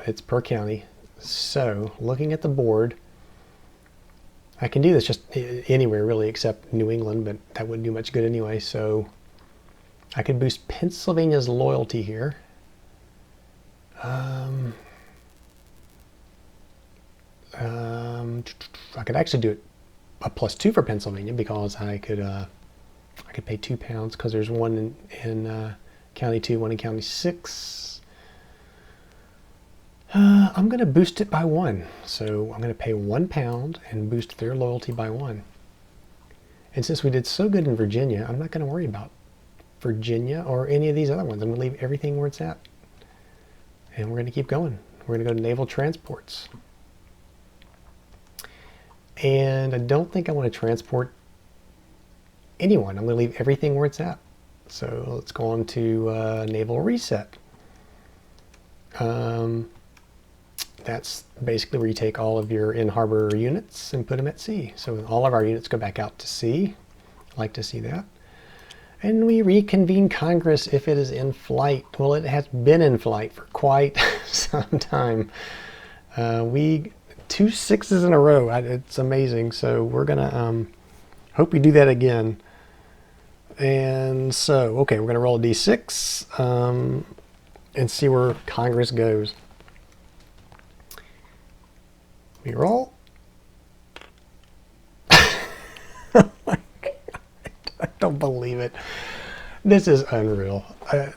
It's per county. So looking at the board, I can do this just anywhere really except New England, but that wouldn't do much good anyway. So I could boost Pennsylvania's loyalty here. I could actually do it a +2 for Pennsylvania because I could pay 2 pounds because there's 1 in County 2, 1 in County 6. I'm going to boost it by 1. So I'm going to pay 1 pound and boost their loyalty by 1. And since we did so good in Virginia, I'm not going to worry about Virginia or any of these other ones. I'm going to leave everything where it's at. And we're going to keep going. We're going to go to naval transports. And I don't think I want to transport anyone. I'm going to leave everything where it's at. So let's go on to Naval Reset. That's basically where you take all of your in-harbor units and put them at sea. So all of our units go back out to sea. I'd like to see that. And we reconvene Congress if it is in flight. Well, it has been in flight for quite some time. 2 6s in a row. It's amazing. So we're going to hope we do that again. And so, okay, we're going to roll a d6 and see where Congress goes. We roll. Oh my God. I don't believe it. This is unreal.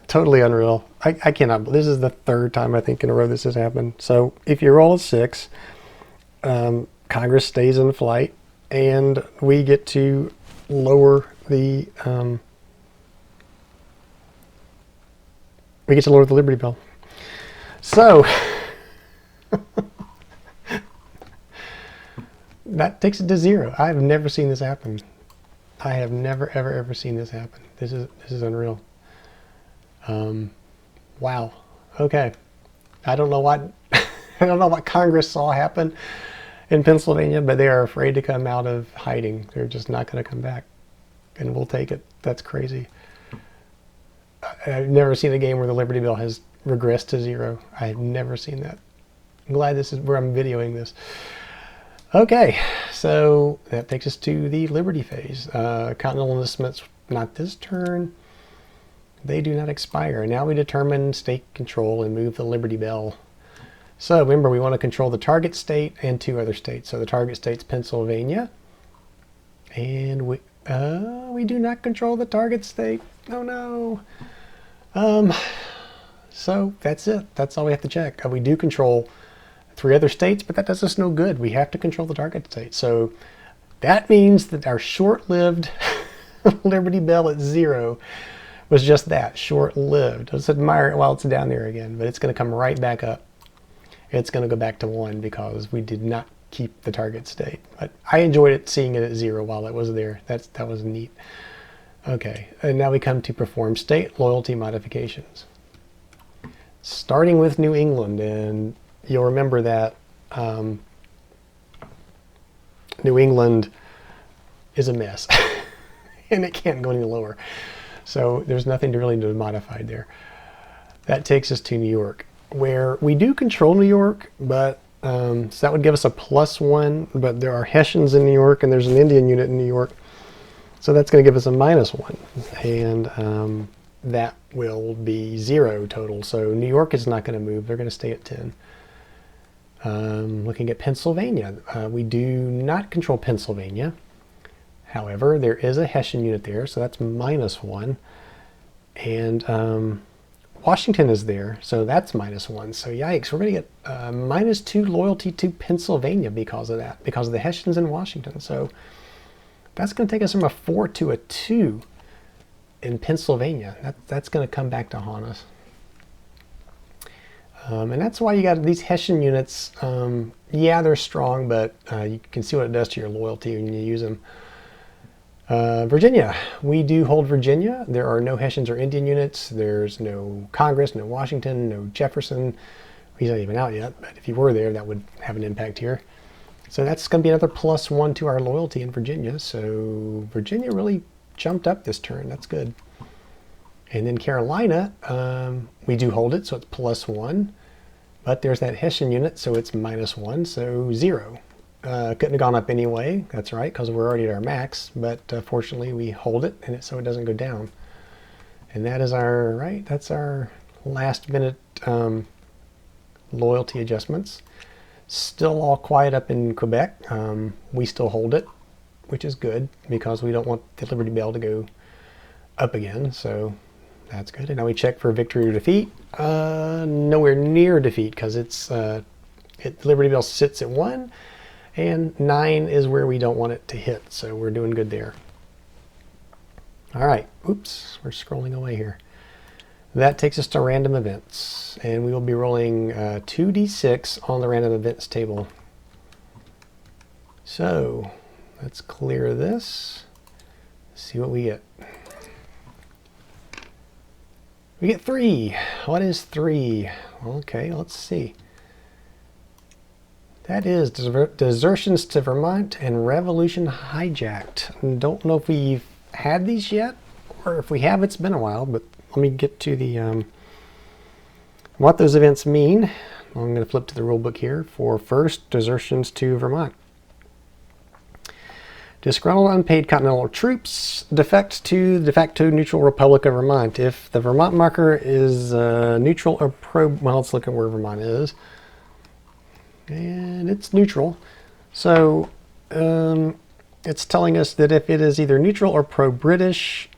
Totally unreal. I cannot. This is the 3rd time I think in a row this has happened. So if you roll a 6, Congress stays in flight, and we get to lower the Liberty Bell. So that takes it to 0. I've never seen this happen. I have never ever seen this happen. This is unreal. Wow. Okay. I don't know what Congress saw happen in Pennsylvania, but they are afraid to come out of hiding. They're just not going to come back, and we'll take it. That's crazy. I've never seen a game where the Liberty Bell has regressed to 0. I've never seen that. I'm glad this is where I'm videoing this. Okay, so that takes us to the Liberty phase. Continental enlistments, not this turn. They do not expire. Now we determine state control and move the Liberty Bell. So remember, we want to control the target state and 2 other states. So the target state's Pennsylvania. And we do not control the target state. Oh no. So that's it. That's all we have to check. We do control 3 other states, but that does us no good. We have to control the target state. So that means that our short-lived Liberty Bell at 0 was just that, short-lived. Let's admire it while it's down there again, but it's going to come right back up. It's going to go back to 1 because we did not keep the target state. But I enjoyed it, seeing it at 0 while it was there. That was neat. Okay, and now we come to perform state loyalty modifications. Starting with New England, and you'll remember that New England is a mess, and it can't go any lower. So there's nothing to really modify there. That takes us to New York, where we do control New York, but so that would give us a +1, but there are Hessians in New York, and there's an Indian unit in New York. So that's going to give us a -1, and that will be 0 total. So New York is not going to move. They're going to stay at 10. Looking at Pennsylvania, we do not control Pennsylvania. However, there is a Hessian unit there, so that's -1. And Washington is there, so that's -1. So yikes, we're going to get -2 loyalty to Pennsylvania because of that, because of the Hessians in Washington. So that's going to take us from a 4 to a 2 in Pennsylvania. That's going to come back to haunt us. And that's why you got these Hessian units. Yeah, they're strong, but you can see what it does to your loyalty when you use them. Virginia, we do hold Virginia. There are no Hessians or Indian units. There's no Congress, no Washington, no Jefferson. He's not even out yet, but if he were there, that would have an impact here. So that's going to be another +1 to our loyalty in Virginia. So Virginia really jumped up this turn. That's good. And then Carolina, we do hold it, so it's +1. But there's that Hessian unit, so it's -1, so 0. Couldn't have gone up anyway. That's right, because we're already at our max. But fortunately, we hold it, and so it doesn't go down. And that is our, right, that's our last-minute loyalty adjustments. Still all quiet up in Quebec. We still hold it, which is good, because we don't want the Liberty Bell to go up again. So that's good. And now we check for victory or defeat. Nowhere near defeat, because it's Liberty Bell sits at 1, and 9 is where we don't want it to hit. So we're doing good there. All right. Oops, we're scrolling away here. That takes us to random events, and we will be rolling 2d6 on the random events table. So let's clear this. See what we get. We get 3. What is 3? Okay, let's see. That is desertions to Vermont and revolution hijacked. Don't know if we've had these yet, or if we have, it's been a while, but let me get to the what those events mean. I'm going to flip to the rule book here for first desertions to Vermont. Disgruntled unpaid Continental troops defect to the de facto neutral Republic of Vermont. If the Vermont marker is neutral or pro, well, let's look at where Vermont is. And it's neutral. So it's telling us that if it is either neutral or pro-British,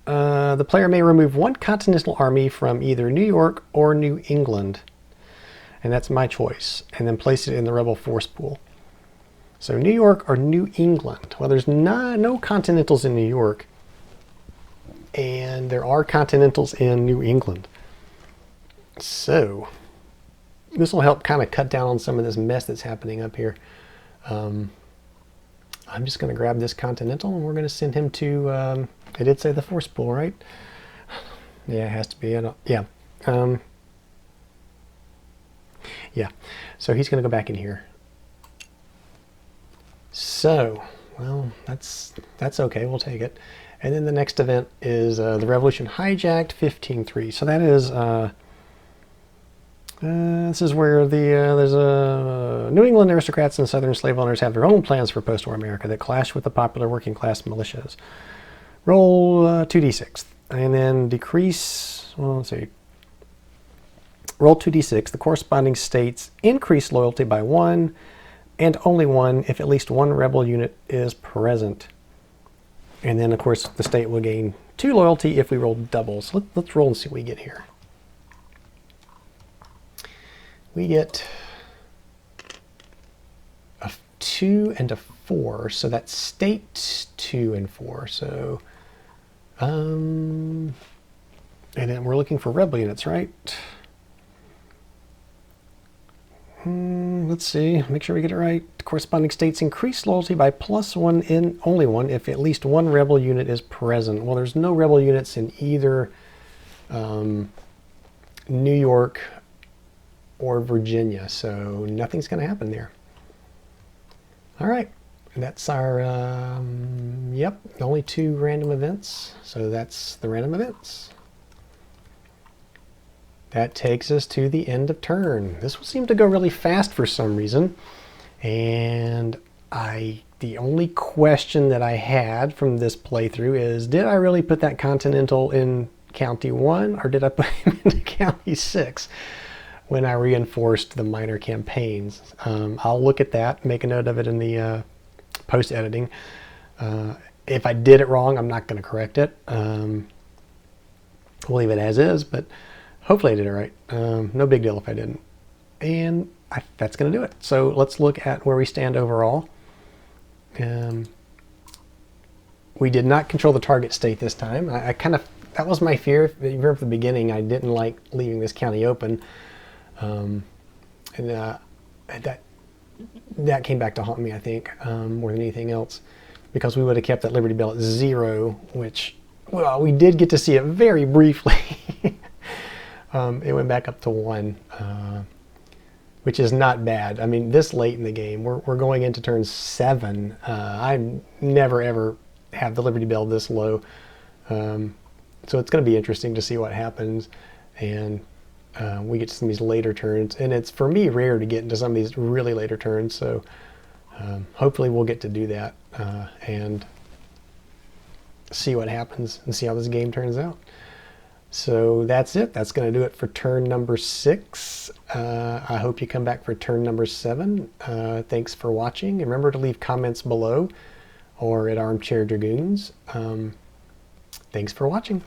the player may remove 1 Continental army from either New York or New England. And that's my choice. And then place it in the rebel force pool. So New York or New England. Well, there's no Continentals in New York. And there are Continentals in New England. So this will help kind of cut down on some of this mess that's happening up here. I'm just going to grab this Continental, and we're going to send him to, I did say the force pool, right? Yeah, it has to be. Yeah. Yeah. So he's going to go back in here. So Well, that's okay. We'll take it. And then the next event is the Revolution Hijacked 15-3. So that is this is where there's New England aristocrats and Southern slave owners have their own plans for post-war America that clash with the popular working class militias. Roll 2d6 and then decrease. Well, let's see. Roll 2d6. The corresponding states increase loyalty by 1 and only 1 if at least 1 rebel unit is present. And then, of course, the state will gain 2 loyalty if we roll doubles. Let's roll and see what we get here. We get a 2 and a 4, so that's state 2 and 4. So, and then we're looking for rebel units, right? Let's see, make sure we get it right. Corresponding states increase loyalty by +1 in only 1 if at least 1 rebel unit is present. Well, there's no rebel units in either New York or Virginia, so nothing's going to happen there. All right, that's our, yep, only 2 random events, so that's the random events. That takes us to the end of turn. This will seem to go really fast for some reason. And the only question that I had from this playthrough is, did I really put that Continental in County 1 or did I put him into County 6 when I reinforced the minor campaigns? I'll look at that, make a note of it in the post-editing. If I did it wrong, I'm not going to correct it. We'll leave it as is, but hopefully I did it right. No big deal if I didn't. And that's going to do it. So let's look at where we stand overall. We did not control the target state this time. I kind of, that was my fear. Even at the beginning, I didn't like leaving this county open. That came back to haunt me, I think, more than anything else. Because we would have kept that Liberty Bell at 0, which, well, we did get to see it very briefly. It went back up to 1, which is not bad. I mean, this late in the game, we're going into turn 7. I never ever have the Liberty Bell this low. So it's going to be interesting to see what happens. And we get to some of these later turns. And it's, for me, rare to get into some of these really later turns. So hopefully we'll get to do that and see what happens and see how this game turns out. So that's it. That's going to do it for turn number 6. I hope you come back for turn number 7. Thanks for watching. And remember to leave comments below or at Armchair Dragoons. Thanks for watching.